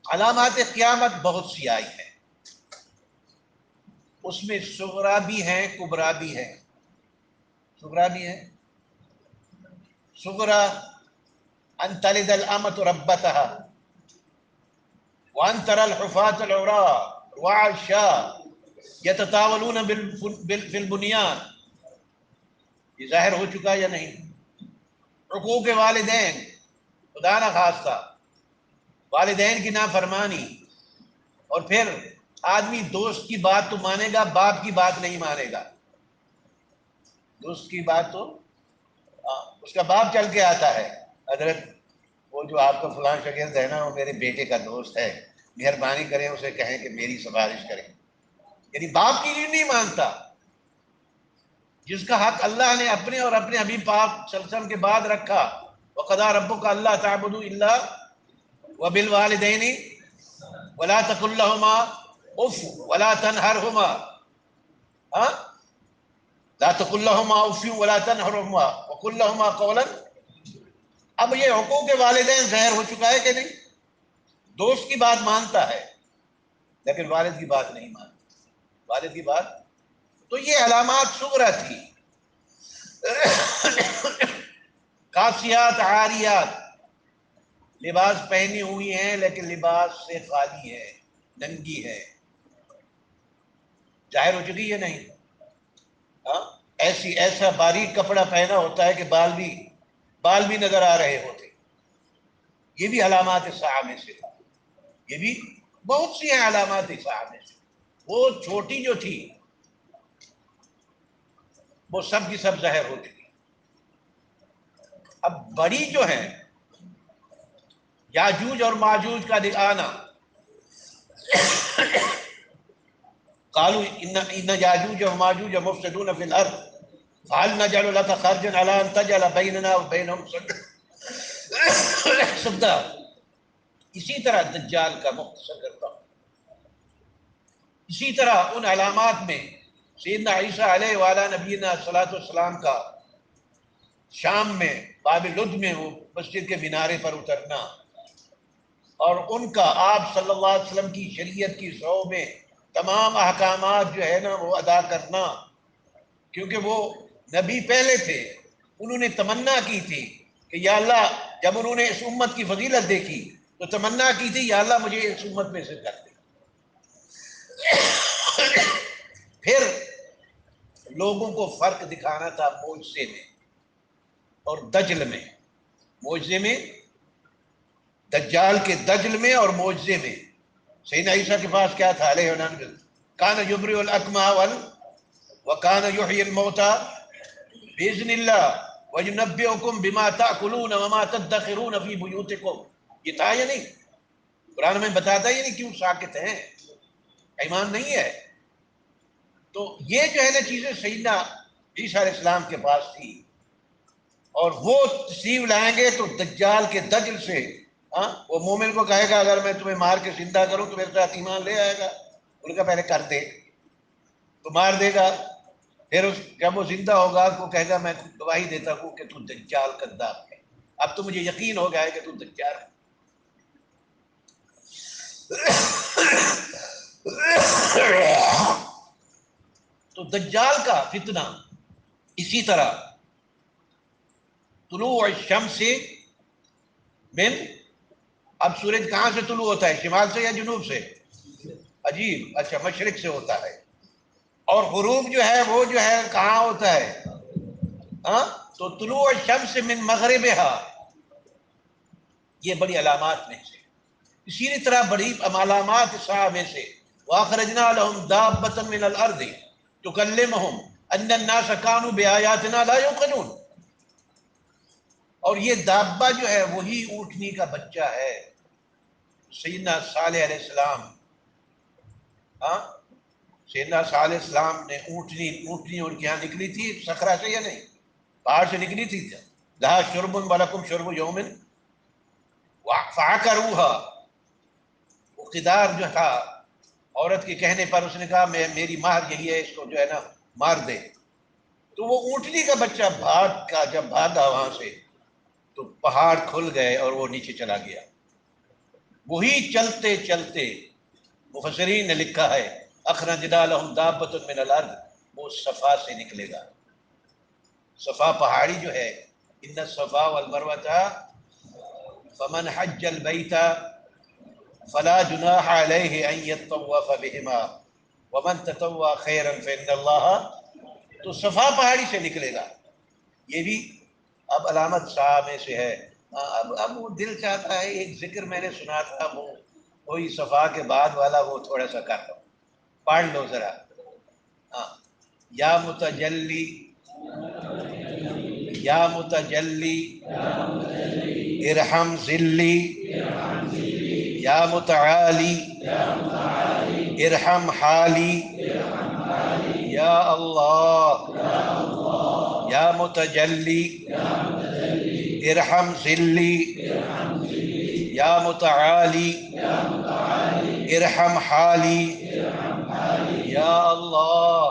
علامات قیامت بہت سی آئی ہیں، اس میں صغرا بھی ہیں کبرا بھی ہیں۔ صغرا بھی ہیں، صغرا ان تلد الامۃ ربتها وان ترى الحفاة العراة رعاء الشاة يتطاولون في البنيان، یہ ظاہر ہو چکا یا نہیں؟ حقوق والدین، خدا نہ خواستہ والدین کی نافرمانی، اور پھر آدمی دوست کی بات تو مانے گا، باپ کی بات نہیں مانے گا۔ دوست کی بات تو اس کا باپ چل کے آتا ہے، حضرت وہ جو آپ کا فلاں شاگرد ہے نا وہ میرے بیٹے کا دوست ہے، مہربانی کریں اسے کہیں کہ میری سفارش کریں، یعنی باپ کی نہیں مانتا۔ جس کا حق اللہ نے اپنے اور اپنے حبیب پاک صلی اللہ علیہ وسلم کے بعد رکھا، وَقَضَىٰ رَبُّكَ أَلَّا تَعْبُدُوا إِلَّا وَبِالْوَالِدَيْنِ وَلَا تَقُل لَّهُمَا أُفٍّ وَلَا تَنْهَرْهُمَا، لا تقل لهما اف ولا تنهرهما وقل لهما قولا۔ اب یہ حقوق والدین ظاہر ہو چکا ہے کہ نہیں؟ دوست کی بات مانتا ہے لیکن والد کی بات نہیں مانتا، والد کی بات۔ تو یہ علامات صغرا تھی۔ کاسیات عاریات، لباس پہنی ہوئی ہیں لیکن لباس سے خالی ہے، ننگی ہے، ظاہر ہو چکی ہے نہیں؟ ایسا باریک کپڑا پہنا ہوتا ہے کہ بال بھی نظر آ رہے ہوتے۔ یہ بھی علامات الساعہ میں سے تھا، یہ بھی بہت سی ہیں علامات الساعہ میں سے۔ وہ چھوٹی جو تھی وہ سب کی سب ظاہر ہو چکی، اب بڑی جو ہیں یاجوج اور ماجوج کا آنا، قالوا ان یاجوج و ماجوج مفسدون فی الارض فهل نجعل لك خرجا على ان تجعل بیننا وبینهم سدا۔ اسی طرح دجال کا مختصر کرتا ہوں، اسی طرح ان علامات میں سیدنا عیسیٰ علیہ وعلیٰ نبینا الصلاۃ والسلام کا شام میں باب لد میں وہ مسجد کے مینارے پر اترنا، اور ان کا آپ صلی اللہ علیہ وسلم کی شریعت کی شو میں تمام احکامات جو ہے نا وہ ادا کرنا، کیونکہ وہ نبی پہلے تھے، انہوں نے تمنا کی تھی کہ یا اللہ، جب انہوں نے اس امت کی فضیلت دیکھی تو تمنا کی تھی یا اللہ مجھے اس امت میں سے کر دے۔ پھر لوگوں کو فرق دکھانا تھا معجزے میں اور دجل میں، معجزے میں، دجال کے دجل میں اور معجزے میں۔ سیدنا عیسیٰ کے پاس کیا تھا علیہ السلام؟ کان یبرئ الاکمہ وکان یحیی الموتى باذن اللہ وینبئکم بما تاکلون وما تدخرون فی بیوتکم۔ یہ تھا یا نہیں؟ قرآن میں بتاتا ہی نہیں، کیوں ساکت ہیں؟ ایمان نہیں ہے؟ تو یہ جو ہے نا چیزیں سیدنا عیسیٰ علیہ السلام کے پاس تھی، اور وہ تشریف لائیں گے تو دجال کے دجل سے وہ مومن کو کہے گا اگر میں تمہیں مار کے زندہ کروں تو میرے ساتھ ایمان لے آئے گا؟ ان کا پہلے کر دے تو مار دے گا، پھر جب وہ زندہ ہوگا تو کہے گا میں گواہی دیتا ہوں کہ تو دجال کذاب ہے، اب تو مجھے یقین ہو گیا ہے کہ تو دجال ہے۔ تو دجال کا فتنہ اسی طرح طلوع الشمس من، اب سورج کہاں سے طلوع ہوتا ہے؟ شمال سے یا جنوب سے؟ عجیب، اچھا مشرق سے ہوتا ہے، اور غروب جو ہے وہ جو ہے کہاں ہوتا ہے؟ تو طلوع الشمس من مغربها، یہ بڑی علامات میں سے۔ اسی طرح بڑی علامات الساعہ میں سے واخرجنا لهم دابة من الارض تكلمهم ان الناس كانوا بآياتنا لا يوقنون، اور یہ دابہ جو ہے وہی اونٹنی کا بچہ ہے، سیدنا صالح علیہ السلام سیدنا صالح السلام نے اونٹنی ان کے یہاں نکلی تھی صخرہ سے یا نہیں؟ پہاڑ سے نکلی تھی. لہا شرب ولکم شرب یوم فعقروها. وہ قدار جو تھا عورت کے کہنے پر اس نے کہا میری مہر یہی ہے، اس کو جو ہے نا مار دے. تو وہ اونٹنی کا بچہ جب بھاگا وہاں سے تو پہاڑ کھل گئے اور وہ نیچے چلا گیا. وہی چلتے چلتے مفسرین نے لکھا ہے اخرجنا لهم دابۃ من الارض، وہ صفا سے نکلے گا. صفا پہاڑی جو ہے، ان الصفا والمروہ فمن حج البیت فلا جناح علیہ ان یطوف بہما ومن تطوع خیرا فإن اللہ. تو صفا پہاڑی سے نکلے گا. یہ بھی اب علامت صاحب میں سے ہے. اب وہ دل چاہتا ہے ایک ذکر میں نے سنا تھا، وہ وہی صفا کے بعد والا وہ تھوڑا سا کر لو، پڑھ لو ذرا. ہاں، یا متجلی یا متجلی ارحم ذلی، یا متعالی ارحم حالی، یا اللہ. یا متجلی ارحم ذلی، یا متعالی ارحم حالی، یا اللہ.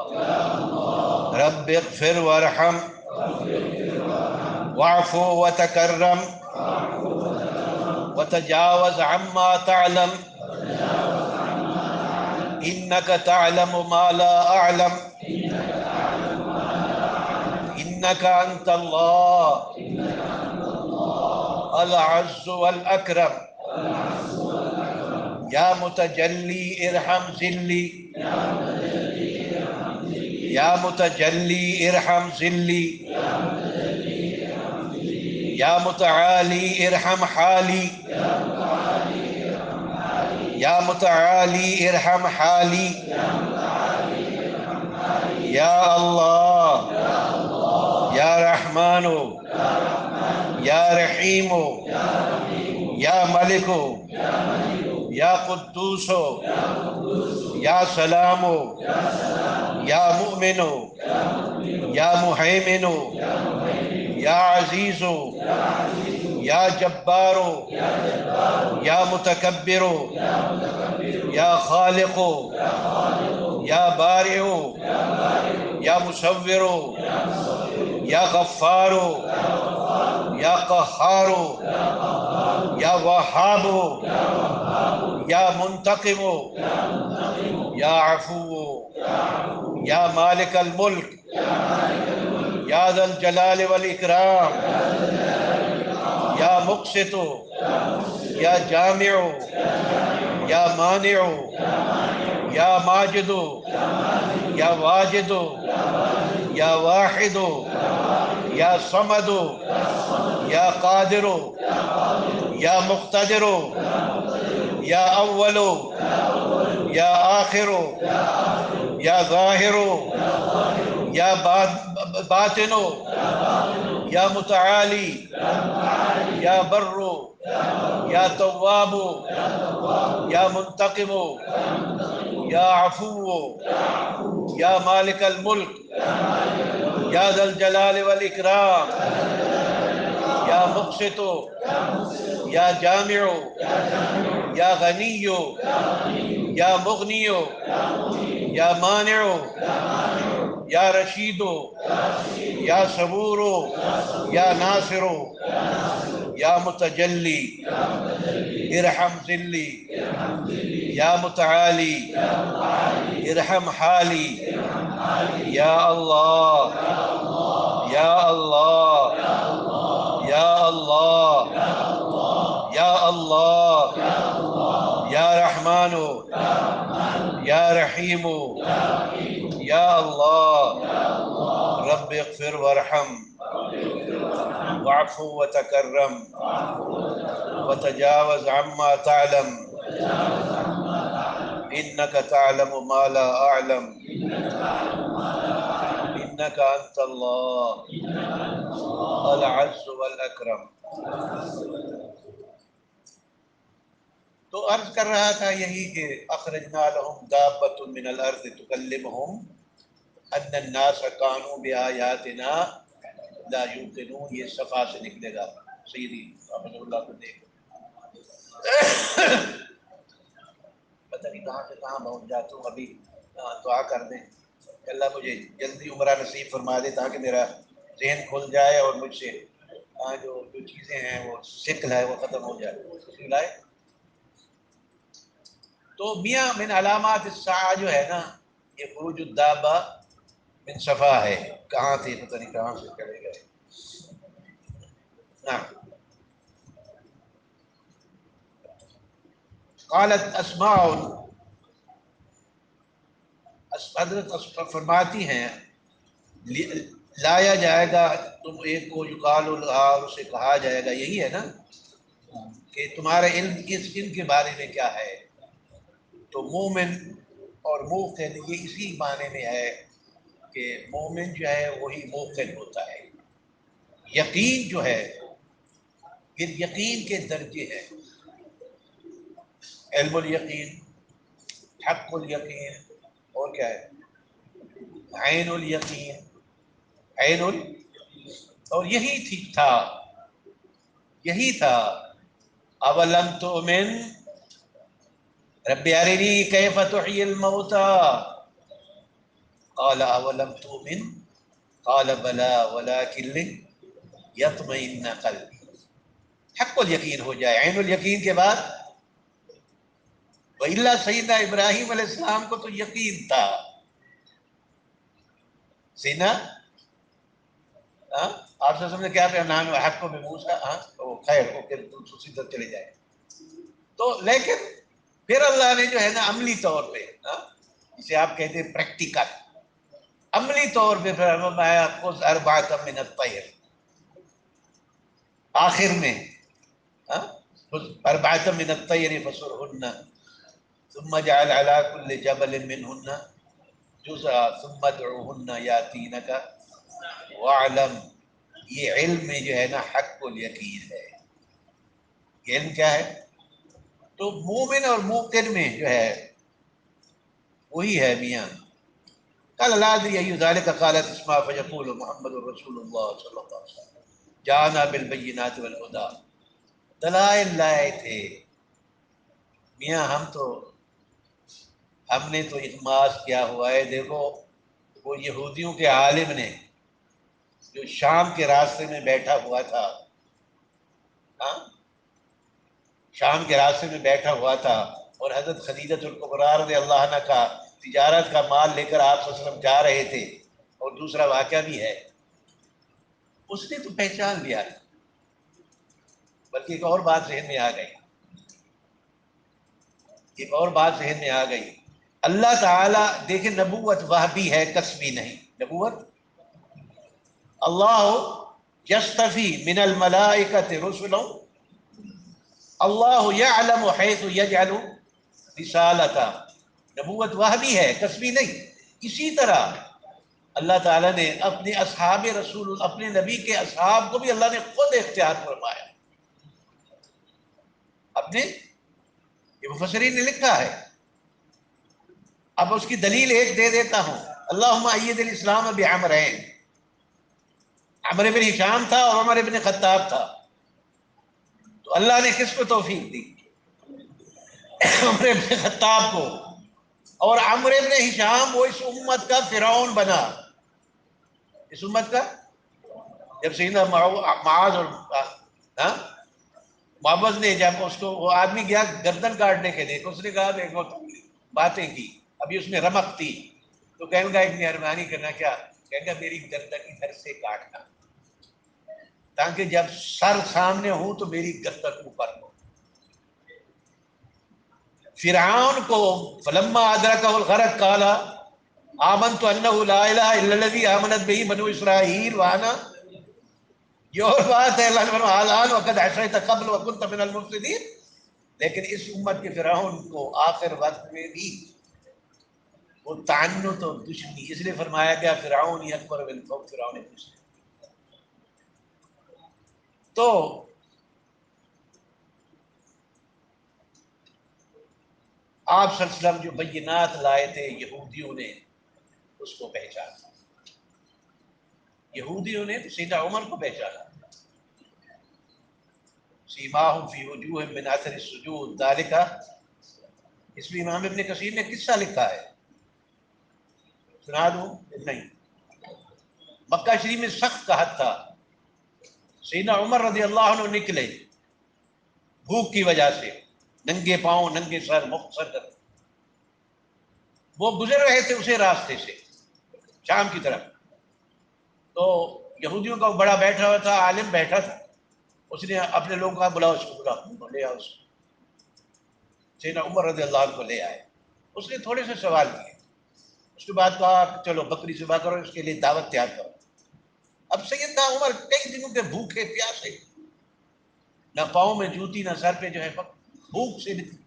رب اغفر وارحم واعف وتکرم وتجاوز عما تعلم انك تعلم ما لا اعلم انك انت الله العز والاكرم. یا متجلی ارحم ذلی، یا متجلی ارحم ذلی، یا متعالی ارحم حالی، یا متعالی ارحم حالی، یا اللہ. یا رحمان یا رحیم یا ملک یا قدوس یا سلام یا مؤمن یا مہیمن یا عزیز یا جبار یا متکبر یا خالق یا بارئ یا مصور یا غفار یا قہار یا وہاب یا منتقم یا عفو یا مالک الملک یا ذا الجلال والاکرام یا مقسط یا جامع یا مانع یا ماجد یا واجد یا واحد یا صمد یا قادر یا مقتدر یا اول یا آخر یا ظاہر یا باطن یا متعالی یا بر یا تواب یا منتقم یا عفو یا مالک الملک یا ذا الجلال والاکرام یا مقسط یا جامع یا غنی یا مغنی یا مانع یا رشید یا صبور یا ناصر یا متجلی ارحم ذلی، یا متعالی ارحم حالی، یا اللہ یا اللہ یا اللہ یا اللہ یا رحمان یا رحیم یا اللہ. رب اغفر وارحم واعف وتکرم وتجاوز عما تعلم انك تعلم ما لا اعلم انك انت الله العز والاکرم. تو عرض کر رہا تھا یہی کہ اخرجنا لهم دابة من الارض تكلمهم ان الناس كانوا بآياتنا لا يوقنون، یہ صفحہ سے نکلے گا، سیدی رحمۃ اللہ کو دیکھ پتہ نہیں کہاں سے کہاں پہنچ جاتا ہوں، ابھی دعا کر دیں کہ اللہ مجھے جلدی عمرہ نصیب فرما دے تاکہ میرا ذہن کھل جائے اور مجھ سے جو چیزیں ہیں وہ شکل ہے وہ ختم ہو جائے۔ تو میاں من علامات الساعہ جو ہے نا، یہ خروج الدابہ من صفا ہے، کہاں تھے پتہ نہیں کہاں سے چلے گئے۔ قالت اسماء، حضرت فرماتی ہیں لایا جائے گا تم ایک کو یقال اور اسے کہا جائے گا، یہی ہے نا کہ تمہارا علم ان کے بارے میں کیا ہے، تو مومن اور موقن یہ اسی معنی میں ہے کہ مومن جو ہے وہی موقن ہوتا ہے۔ یقین جو ہے پھر یقین کے درجے ہیں، علم الیقین، حق الیقین، اور کیا ہے عین الیقین، اور یہی تھا اولم تؤمن رب ارنی کیف تحیی الموتى قال اولم تؤمن قال بلا ولكن ليطمئن قلبی، حق الیقین ہو جائے، عین الیقین کے بعد وَإِلَّا سیدنا ابراہیم علیہ السلام کو تو یقین تھا، سیدنا آپ سے سمجھے کیا پہ نام حق کو بموسیٰ، خیر وہ پھر دوسری طرف چلے جائے، تو لیکن پھر اللہ نے جو ہے نا عملی طور پہ جسے آپ کہتے ہیں پریکٹیکل، عملی طور پہ پھر فرمایا خذ اربعۃ من الطیر، آخر میں خذ اربعۃ من الطیر فصرهن ثم اجعل على كل جبل منهن جزءا ثم ادعوهن ياتينك واعلم، یہ علم میں جو ہے نا حق الیقین ہے، یہ علم کیا ہے، تو مومن اور موقن میں جو ہے وہی ہے میاں۔ قال لا ادري اي ذلك قالت اسماء فيقول محمد رسول الله صلی اللہ علیہ وسلم جاءنا بالبينات والهدى، دلائل لائے تھے میاں، ہم نے تو اخماس کیا ہوا ہے، دیکھو وہ یہودیوں کے عالم نے جو شام کے راستے میں بیٹھا ہوا تھا، شام کے راستے میں بیٹھا ہوا تھا اور حضرت خدیجہ الکبریٰ رضی اللہ عنہ کا تجارت کا مال لے کر آپ صلی اللہ علیہ وسلم جا رہے تھے، اور دوسرا واقعہ بھی ہے، اس نے تو پہچان لیا، بلکہ ایک اور بات ذہن میں آ گئی، اللہ تعالیٰ دیکھیں نبوت وحبی ہے کسبی نہیں، نبوت اللہ یصطفی من الملائکۃ رسلا اللہ یعلم حیث یجعل رسالتہ، نبوت وحبی ہے کسبی نہیں۔ اسی طرح اللہ تعالیٰ نے اپنے اصحاب رسول، اپنے نبی کے اصحاب کو بھی اللہ نے خود اختیار فرمایا، اپنے یہ مفسرین نے لکھا ہے، اب اس کی دلیل ایک دے دیتا ہوں، اللہم اید الاسلام بعمرین، عمر بن ہشام تھا اور عمر بن خطاب تھا، تو اللہ نے کس کو توفیق دی، عمر بن خطاب کو، اور عمر بن ہشام وہ اس امت کا فرعون بنا، اس امت کا، جب سیدنا معاذ اور معوذ نے جب اس کو وہ آدمی گیا گردن کاٹنے کے لیے، اس نے کہا دیکھو باتیں کی، ابھی اس میں رمق تھی، تو کہنے گا ایک مہربانی کرنا، کیا کہنے گا میری گردن ادھر سے کاٹنا تاکہ جب سر سامنے ہوں تو میری گردن اوپر ہو۔ فرعون کو فلما ادرکہ الغرق قال آمنت انہ لا الہ الا الذی آمنت بہ بنو اسرائیل وانا، یہ اور بات ہے، اللہ نے فرمایا الآن وقد عصیت قبل وکنت من المفسدین، لیکن اس امت کے فرعون کو آخر وقت میں بھی وہ تعنت اور دشمنی، اس لیے فرمایا گیا فرعون اکبر بالقوم، فرعون دوسرے۔ تو آپ صلی اللہ علیہ وسلم جو بینات لائے تھے یہودیوں نے اس کو پہچانا، یہودیوں نے سیدنا عمر کو پہچانا، سیماہم فی وجوہہم من اثر السجود ذالک، اس لیے امام ابن کثیر نے قصہ لکھا ہے، سنا دوں؟ نہیں، مکہ شریف میں سخت قحط تھا، سیدنا عمر رضی اللہ عنہ نکلے بھوک کی وجہ سے، ننگے پاؤں ننگے سر مختصر کر، وہ گزر رہے تھے اسے راستے سے شام کی طرف، تو یہودیوں کا بڑا بیٹھا ہوا تھا، عالم بیٹھا تھا، اس نے اپنے لوگوں کا بلاؤ، اس کو بلاؤ، لے آؤ، سیدنا عمر رضی اللہ عنہ کو لے آئے، اس نے تھوڑے سے سوال کیے، اس کے بعد کہا چلو بکری ذبح کرو، اس کے لیے دعوت تیار کرو۔ اب سیدنا عمر کئی دنوں کے بھوکے پیاسے، نہ پاؤں میں جوتی نہ سر پہ جو ہے بھوک سے نکلی،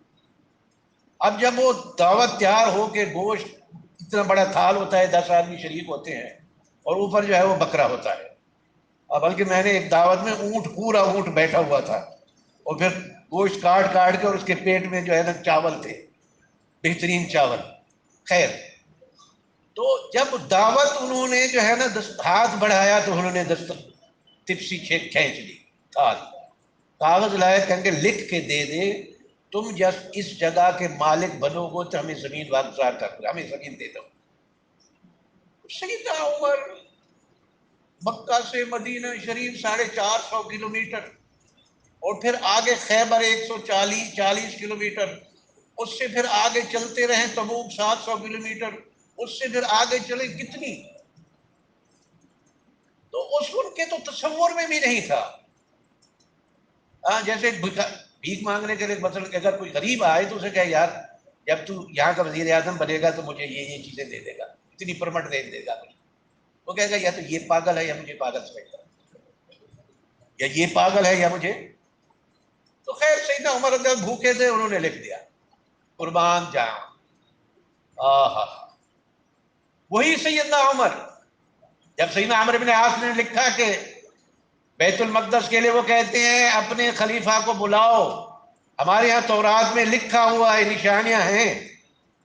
اب جب وہ دعوت تیار ہو کے گوشت اتنا بڑا تھال ہوتا ہے، 10 آدمی شریک ہوتے ہیں، اور اوپر جو ہے وہ بکرا ہوتا ہے، اب بلکہ میں نے ایک دعوت میں اونٹ، پورا اونٹ بیٹھا ہوا تھا، اور پھر گوشت کاٹ کاٹ کے، اور اس کے پیٹ میں جو ہے نا چاول تھے، بہترین چاول، خیر، تو جب دعوت انہوں نے جو ہے نا ہاتھ بڑھایا تو انہوں نے تپسی کھینچ لی، تھال، کاغذ لائے، کہیں کہ لکھ کے دے دے، تم جب اس جگہ کے مالک بنو گے تو ہمیں زمین واگزار کر دو، ہمیں زمین دے دو۔ سیدنا عمر مکہ سے مدینہ شریف 450 کلومیٹر، اور پھر آگے خیبر 140 کلومیٹر، اس سے پھر آگے چلتے رہیں تبوک 700 کلومیٹر، اس سے پھر آگے چلے کتنی، تو اس ان کے تو تصور میں بھی نہیں تھا۔ جیسے بھیک مانگنے کے لیے مثلا اگر کوئی غریب آئے تو اسے کہے یار جب تو یہاں کا وزیر اعظم بنے گا تو مجھے یہ چیزیں دے دے گا، اتنی پرمٹ دے گا، وہ کہے گا یا تو یہ پاگل ہے یا مجھے پاگل سمجھتا ہے، یا یہ پاگل ہے یا مجھے، تو خیر سیدنا عمر رضی اللہ بھوکے تھے، انہوں نے لکھ دیا قربان جاؤں۔ وہی سیدنا عمر، جب سیدنا عمرو بن عاص نے لکھا کہ بیت المقدس کے لیے وہ کہتے ہیں اپنے خلیفہ کو بلاؤ، ہمارے ہاں تورات میں لکھا ہوا ہے، نشانیاں ہیں،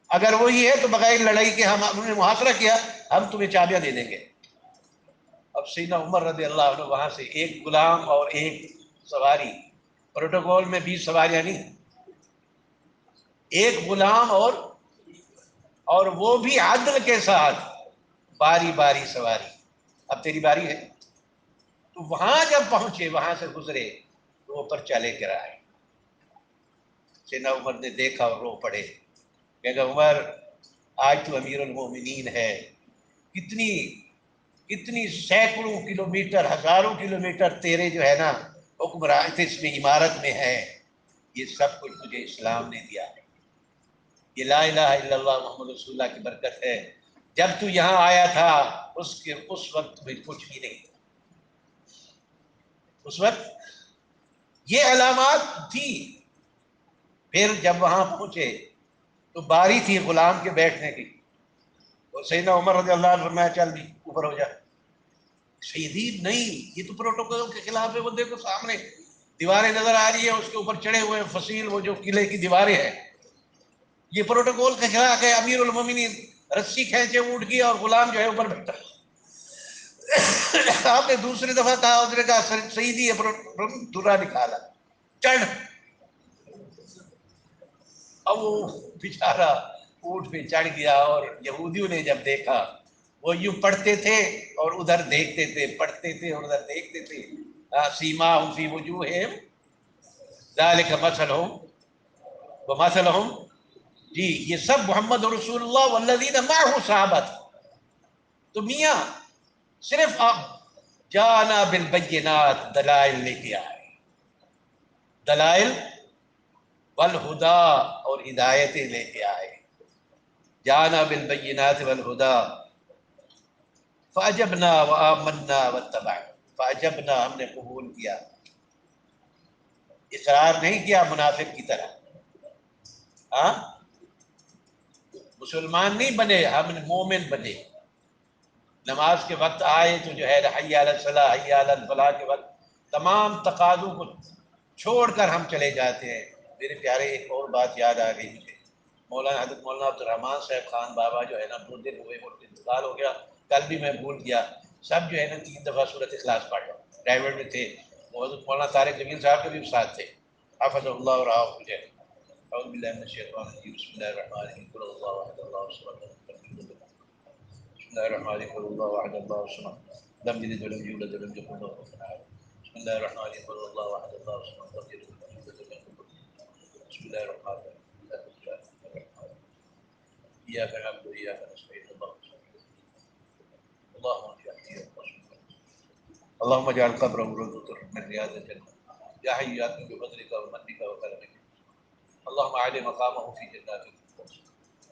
اگر وہی ہے تو بغیر لڑائی کے ہم نے محاصرہ کیا، ہم تمہیں چابیاں دے دیں گے۔ اب سیدنا عمر رضی اللہ عنہ وہاں سے ایک غلام اور ایک سواری، پروٹوکول میں 20 سواریاں نہیں، ایک غلام اور وہ بھی عدل کے ساتھ، باری باری سواری، اب تیری باری ہے، تو وہاں جب پہنچے، وہاں سے گزرے تو وہ پرچہ لے کر آئے، سیدنا عمر نے دیکھا اور رو پڑے، کہ عمر آج تو امیر المومنین ہے، کتنی سینکڑوں کلومیٹر، ہزاروں کلومیٹر تیرے جو ہے نا حکمران اس میں عمارت میں ہے، یہ سب کچھ تجھے اسلام نے دیا ہے، یہ لا الہ الا اللہ محمد رسول اللہ کی برکت ہے، جب تو یہاں آیا تھا اس وقت تمہیں کچھ بھی نہیں تھا، اس وقت یہ علامات تھی۔ پھر جب وہاں پہنچے تو باری تھی غلام کے بیٹھنے کی، اور سیدنا عمر رضی اللہ عنہ فرمایا چل بھی اوپر ہو جا، شہید نہیں، یہ تو پروٹوکول کے خلاف ہے، وہ دیکھو سامنے دیواریں نظر آ رہی ہے، اس کے اوپر چڑھے ہوئے فصیل، وہ جو قلعے کی دیواریں ہیں، یہ پروٹوکول کے خلاف ہے، امیر المومنین رسی کھینچے اونٹ کی اور غلام جو ہے اوپر بیٹھا، آپ نے دوسری دفعہ کہا، اس نے کہا سیدی ہے، درا نکالا، چڑھ، اب وہ بیچارہ اونٹ پہ چڑھ گیا، اور یہودیوں نے جب دیکھا، وہ یوں پڑھتے تھے اور ادھر دیکھتے تھے، پڑھتے تھے اور ادھر دیکھتے تھے، سیماہم فی وجوہہم ذالک مثلہم ومثلہم، جی یہ سب محمد رسول اللہ والذین معہ صحابت، تو میاں صرف آپ جانا بالبینات، دلائل لے کے آئے، دلائل والہدا، اور ہدایتیں لے کے آئے، جانا بالبینات والہدا، فعجبنا وآمنا واتبعنا، فعجبنا ہم نے قبول کیا، اقرار نہیں کیا منافق کی طرح، ہاں مسلمان نہیں بنے، ہم مومن بنے، نماز کے وقت آئے تو جو ہے حی علی الصلاۃ حی علی الفلاح کے وقت تمام تقاضوں کو چھوڑ کر ہم چلے جاتے ہیں۔ میرے پیارے ایک اور بات یاد آ گئی مجھے، مولانا حضرت مولانا عبد الرحمان صاحب خان بابا جو ہے نا 2 دن ہوئے، ان کا انتقال ہو گیا، کل بھی میں بھول گیا، سب جو ہے نا 3 دفعہ سورۃ اخلاص پڑھ لو، ڈرائیور میں تھے، وہ حضرت مولانا طارق جمیل صاحب کے بھی ساتھ تھے، حافظ اللہ اور رعاہ مجھے. اعوذ باللہ من الشیطان الرجیم، بسم اللہ الرحمن الرحیم، قل اللہ احد اللہ الصمد بسم اللہ الرحمن الرحیم، قل اللہ احد اللہ الصمد لم یلد ولم یولد ولم یکن له کفوا احد. بسم اللہ الرحمن الرحیم، قل اللہ احد اللہ الصمد لم یلد ولم یولد ولم یکن له کفوا احد. بسم اللہ الرحمن الرحیم، إياك نعبد وإياك نستعين اللهم اللهم اجعل قبره روضة من رياض الجنة يا حي يا قيوم بفضلك ومنك وكرمك اللهم أعلِ مقامه في جناتك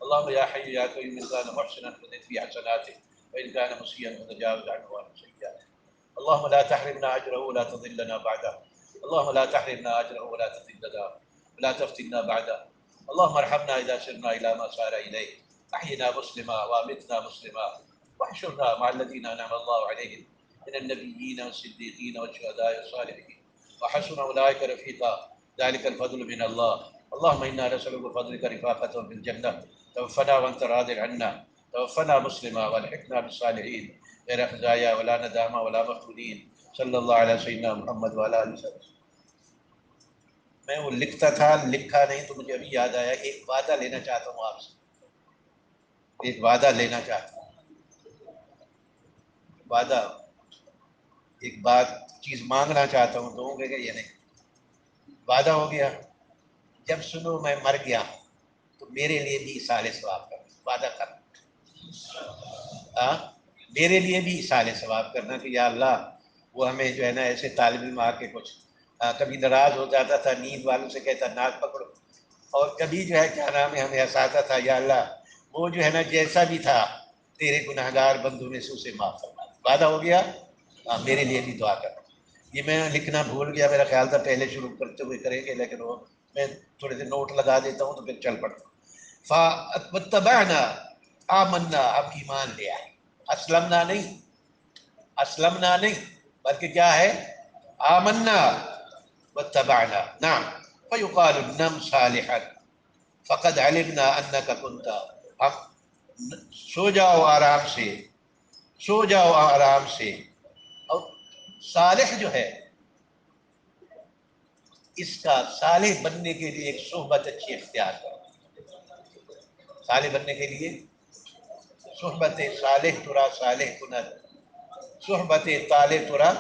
اللهم يا حي يا قيوم إن كان محسنا فزد في حسناته وإن كان مسيئا فتجاوز عنه وعن سيئاته اللهم لا تحرمنا أجره ولا تضلنا بعده اللهم لا تحرمنا أجره ولا تضلنا ولا تفتنا بعده اللهم ارحمنا إذا سرنا إلى ما سار إليه أحينا مسلما وأمتنا مسلما واحشرنا مع الذين أنعم الله عليهم من النبيين والصديقين والشهداء والصالحين وحسن أولئك رفيقا ذلك الفضل من الله اللهم إنا نسألك بفضلك رفاقة في الجنة توفنا وأنت راض عنا توفنا مسلما والحقنا بالصالحين غير خزايا ولا ندامة ولا مفتونين صلی اللہ علیہ سیدنا محمد وعلیہ آلہ وسلم. میں وہ لکھتا تھا، لکھا نہیں تو مجھے ابھی یاد آیا، ایک وعدہ لینا چاہتا ہوں آپ سے، ایک وعدہ لینا چاہتا ہوں، وعدہ، ایک بات چیز مانگنا چاہتا ہوں، دوں گے کہ یہ نہیں؟ وعدہ ہو گیا، جب سنو میں مر گیا تو میرے لیے بھی ایصال ثواب کرنا، وعدہ کرنا، میرے لیے بھی ایصال ثواب کرنا کہ یا اللہ وہ ہمیں جو ہے نا ایسے طالب علم آ کے کچھ کبھی ناراض ہو جاتا تھا، نیند والوں سے کہتا ناک پکڑو، اور کبھی جو ہے کیا نام ہے ہمیں ہنساتا تھا، یا اللہ وہ جو ہے نا جیسا بھی تھا تیرے گناہگار بندوں میں سے اسے معاف فرما. وعدہ ہو گیا، میرے لیے بھی دعا کرنا. یہ میں لکھنا بھول گیا، میرا خیال تھا پہلے شروع کرتے ہوئے کریں گے، لیکن وہ میں تھوڑے سے نوٹ لگا دیتا ہوں تو پھر چل پڑتا ہوں. فَاتَّبَعْنَا آمَنَّا، اب ایمان لے آئے، اسلمنا نہیں، اسلمنا نہیں بلکہ کیا ہے؟ آمنا واتبعنا. نعم فیقال نم صالحا فقد علمنا انک کنت، ہم سو جاؤ آرام سے، سو جاؤ آرام سے. اور صالح جو ہے اس کا صالح بننے کے لیے ایک صحبت اچھی اختیار کرو. صالح بننے کے لیے صحبت صالح ترا صالح کنت، صحبت طالح ترا،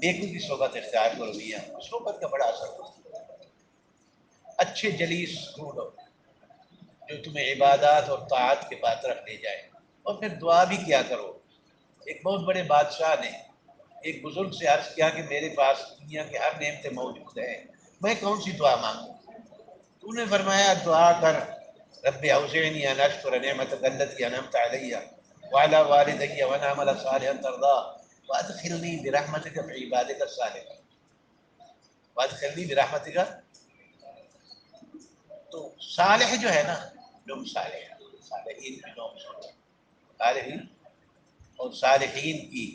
نیکو کی صحبت اختیار کرو. میاں صحبت کا بڑا اثر ہوتا ہے. اچھے جلیس ڈھونڈو جو تمہیں عبادات اور طاعت کے بات رکھ لے جائے، اور پھر دعا بھی کیا کرو. ایک بہت بڑے بادشاہ نے ایک بزرگ سے عرض کیا کہ میرے پاس دنیا کے ہر نعمتیں موجود ہیں، میں کون سی دعا مانگوں؟ تو نے فرمایا دعا کر رب اوزعنی ان اشکر نعمتک التی انعمت علی وعلی والدی وان اعمل صالحا ترضاه وادخلنی برحمتک فی عبادک الصالحین. وادخلنی برحمتک، تو صالح جو ہے نا، نم صالح، صالحین کی نوم صالحین، اور صالحین کی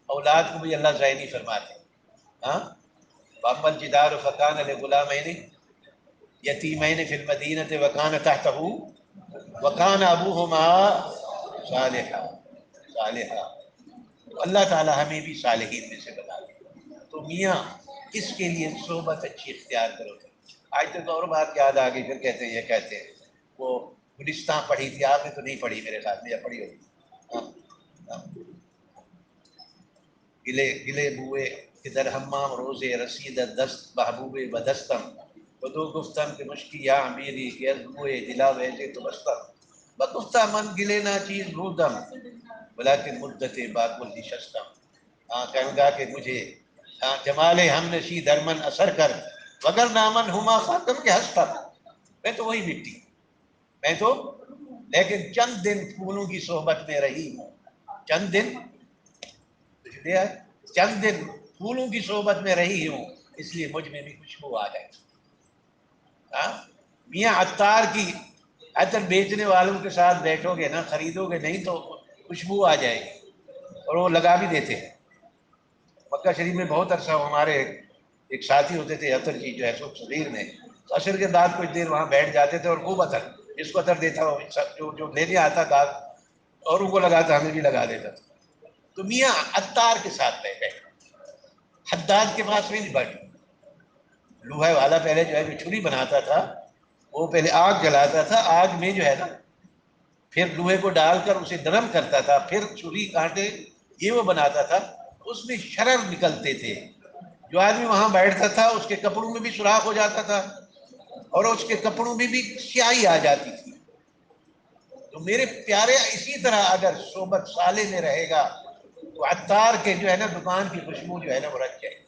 اولاد کو بھی اللہ زینی فرماتے ہیں. ہاں، وَأَمَّا الْجِدَارُ فَكَانَ لِغُلَامَيْنِ يَتِيمَيْنِ فِي الْمَدِينَةِ وَكَانَ تَحْتَهُ وَكَانَ أَبُوهُمَا صَالِحًا. صالحًا، اللہ تعالیٰ ہمیں بھی صالحین میں سے بنا دے. تو میاں اس کے لیے صحبت اچھی اختیار کرو. آج تک اور بات یاد آ گئی، پھر کہتے ہیں یہ کہتے ہیں وہ گلستان پڑھی تھی آپ نے تو نہیں پڑھی میرے خیال میں، یا پڑھی ہوگی. گلے گلے بوئے کدھر حمام روزے رسید دست محبوب بدستم بدو گفتم کہ مشکی یا امیری کہ از بوئے دلا ویجے تو بستم بگفتہ من گلے نا چیز بودم بلیکن مدت باقل نشستم. کہنے گا کہ مجھے جمال ہم نشی درمن اثر کر وگر نامن ہما خاتم کے ہستم. میں تو وہی مٹی، میں تو لیکن چند دن پھولوں کی صحبت میں رہی ہوں، چند دن چند دن پھولوں کی صحبت میں رہی ہوں، اس لیے مجھ میں بھی خوشبو آ گئی. میاں عطار کی عطر بیچنے والوں کے ساتھ بیٹھو گے نا، خریدو گے نہیں تو خوشبو آ جائے گی، اور وہ لگا بھی دیتے ہیں. مکہ شریف میں بہت عرصہ ہمارے ایک ساتھی ہوتے تھے عطر جی جو ہے سب صغیر میں، تو عصر کے بعد کچھ دیر وہاں بیٹھ جاتے تھے اور خوب عطر، اس کو عطر دیتا ہو، سب جو لینے آتا تھا اور ان کو لگاتا، ہمیں بھی لگا دیتا تھا۔ تو میاں عطار کے ساتھ رہ گئے، حداد کے پاس نہیں بیٹھ۔ لوہے والا پہلے جو ہے جو چھری بناتا تھا وہ پہلے آگ جلاتا تھا، آگ میں جو ہے نا پھر لوہے کو ڈال کر اسے نرم کرتا تھا، پھر چھری کانٹے یہ وہ بناتا تھا، اس میں شرر نکلتے تھے۔ جو آدمی وہاں بیٹھتا تھا اس کے کپڑوں میں بھی سوراخ ہو جاتا تھا اور اس کے کپڑوں میں بھی سیاہی آ جاتی تھی۔ تو میرے پیارے اسی طرح اگر صحبت صالح میں رہے گا تو عطار کے جو ہے نا دکان کی خوشبو جو ہے نا وہ رکھ جائے گی۔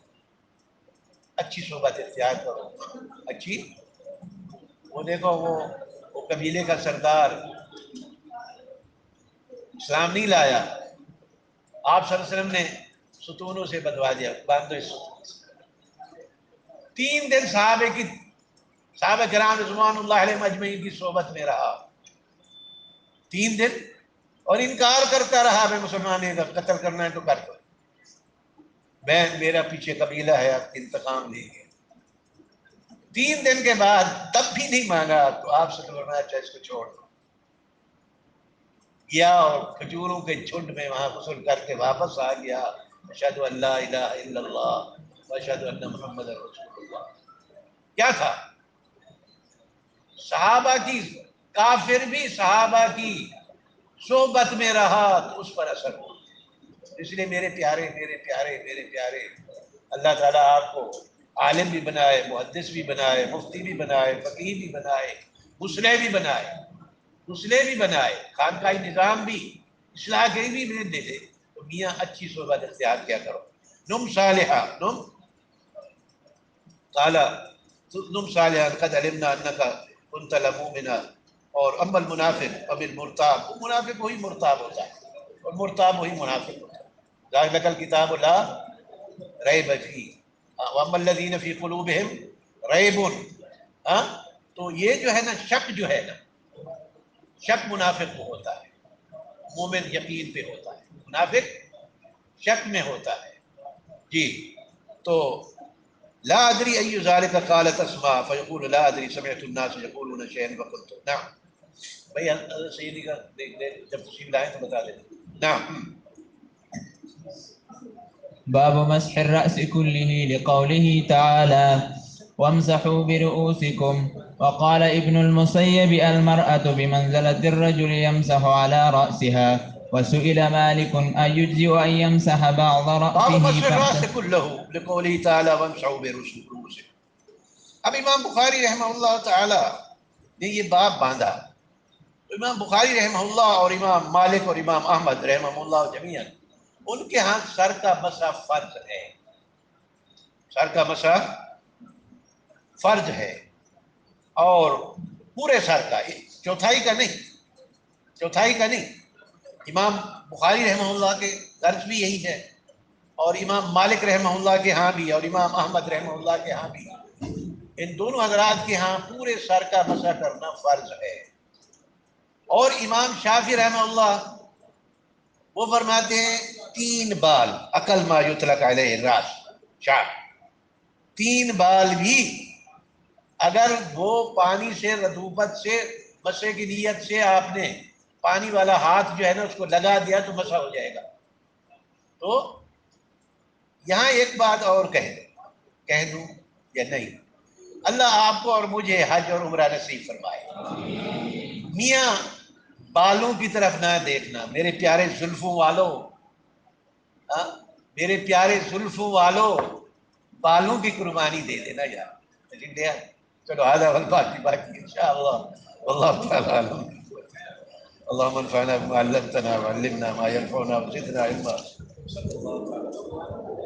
اچھی صحبت اختیار کرو، اچھی۔ وہ دیکھو وہ قبیلے کا سردار اسلام نہیں لایا، آپ صلی اللہ علیہ وسلم نے ستونوں سے بدوا دیا، باندھو اس ستون سے۔ 3 دن صحابہ کرام رضوان اللہ علیہ مجمعین کی صحبت میں رہا، 3 دن، اور انکار کرتا رہا میں مسلمان ہیں، قتل کرنا ہے تو کر دو، میرا پیچھے قبیلہ ہے، اب انتقام لیں گے۔ 3 دن کے بعد تب بھی نہیں مانا تو آپ سے فرمایا اچھا اس کو چھوڑ دو۔ گیا اور کھجوروں کے جھنڈ میں وہاں غسل کر کے واپس آ گیا، اشہد ان لا الہ الا اللہ واشہد ان محمد رسول اللہ۔ کیا تھا؟ صحابہ کی، کافر بھی صحابہ کی صحبت میں رہا تو اس پر اثر ہوا۔ اس لیے میرے پیارے میرے پیارے میرے پیارے، اللہ تعالیٰ آپ کو عالم بھی بنائے، محدث بھی بنائے، مفتی بھی بنائے، فقیہ بھی بنائے، مصلح بھی بنائے، مصلح بھی بنائے، خانقاہی نظام بھی اصلاح کے بھی دے دے۔ تو میاں اچھی صحبت اختیار کیا کرو۔ نم صالحہ، نم قال نم صالحا قد علمنا انک کنت لمؤمنا، اور اما المنافق فبالمرتاب، منافق وہی مرتاب ہوتا ہے اور مرتاب وہی منافق ہوتا ہے۔ ذالک الکتاب لا ریب فیہ واما الذین فی قلوبہم ریب، تو یہ جو ہے نا شک جو ہے نا، شک منافق کو ہوتا ہے، مومن یقین پہ ہوتا ہے، منافق شک میں ہوتا ہے۔ جی تو لا ادری ای ذالک قالت اسماء فیقول لا ادری سمعت الناس یقولون شیئا فقلت نعم۔ بھائی حضرت سیدی کا دیکھ لیں، جب تشریف لائیں تو بتا دیں۔ نعم۔ باب مسح الرأس كله لقوله تعالى وامسحوا برؤوسكم. وقال ابن المسيب المرأة بمنزلة الرجل يمسح على رأسها. وسئل مالك أيجزئ أن يمسح بعض باب رأسه مسح الراس كله لقوله تعالى وامسحوا برؤوسكم۔ اب امام بخاری رحمہ اللہ تعالی نے یہ باب باندھا، تو امام بخاری رحمہ اللہ اور امام مالک اور امام احمد رحمہ اللہ جمیعاً ان کے ہاں سر کا مسح فرض ہے، سر کا مسح فرض ہے، اور پورے سر کا، چوتھائی کا نہیں، چوتھائی کا نہیں۔ امام بخاری رحمہ اللہ کے درج بھی یہی ہے، اور امام مالک رحمہ اللہ کے ہاں بھی، اور امام احمد رحمہ اللہ کے ہاں بھی، ان دونوں حضرات کے ہاں پورے سر کا مسح کرنا فرض ہے۔ اور امام شافعی رحمہ اللہ وہ فرماتے ہیں 3 بال، اقل ما یطلق علیہ الراس، 3 بال بھی اگر وہ پانی سے رطوبت سے مسح کی نیت سے آپ نے پانی والا ہاتھ جو ہے نا اس کو لگا دیا تو مسح ہو جائے گا۔ تو یہاں ایک بات اور کہہ دوں یا نہیں، اللہ آپ کو اور مجھے حج اور عمرہ نصیب فرمائے۔ میاں بالوں کی طرف نہ دیکھنا، میرے پیارے زلفوں والوں، میرے پیارے زلفوں والوں، بالوں کی قربانی دے دینا یار۔ چلو هذا والباقی باقی انشاءاللہ واللہ تعالی عالم۔ اللهم انفعنا بما علمتنا وعلمنا ما ينفعنا وزدنا علما۔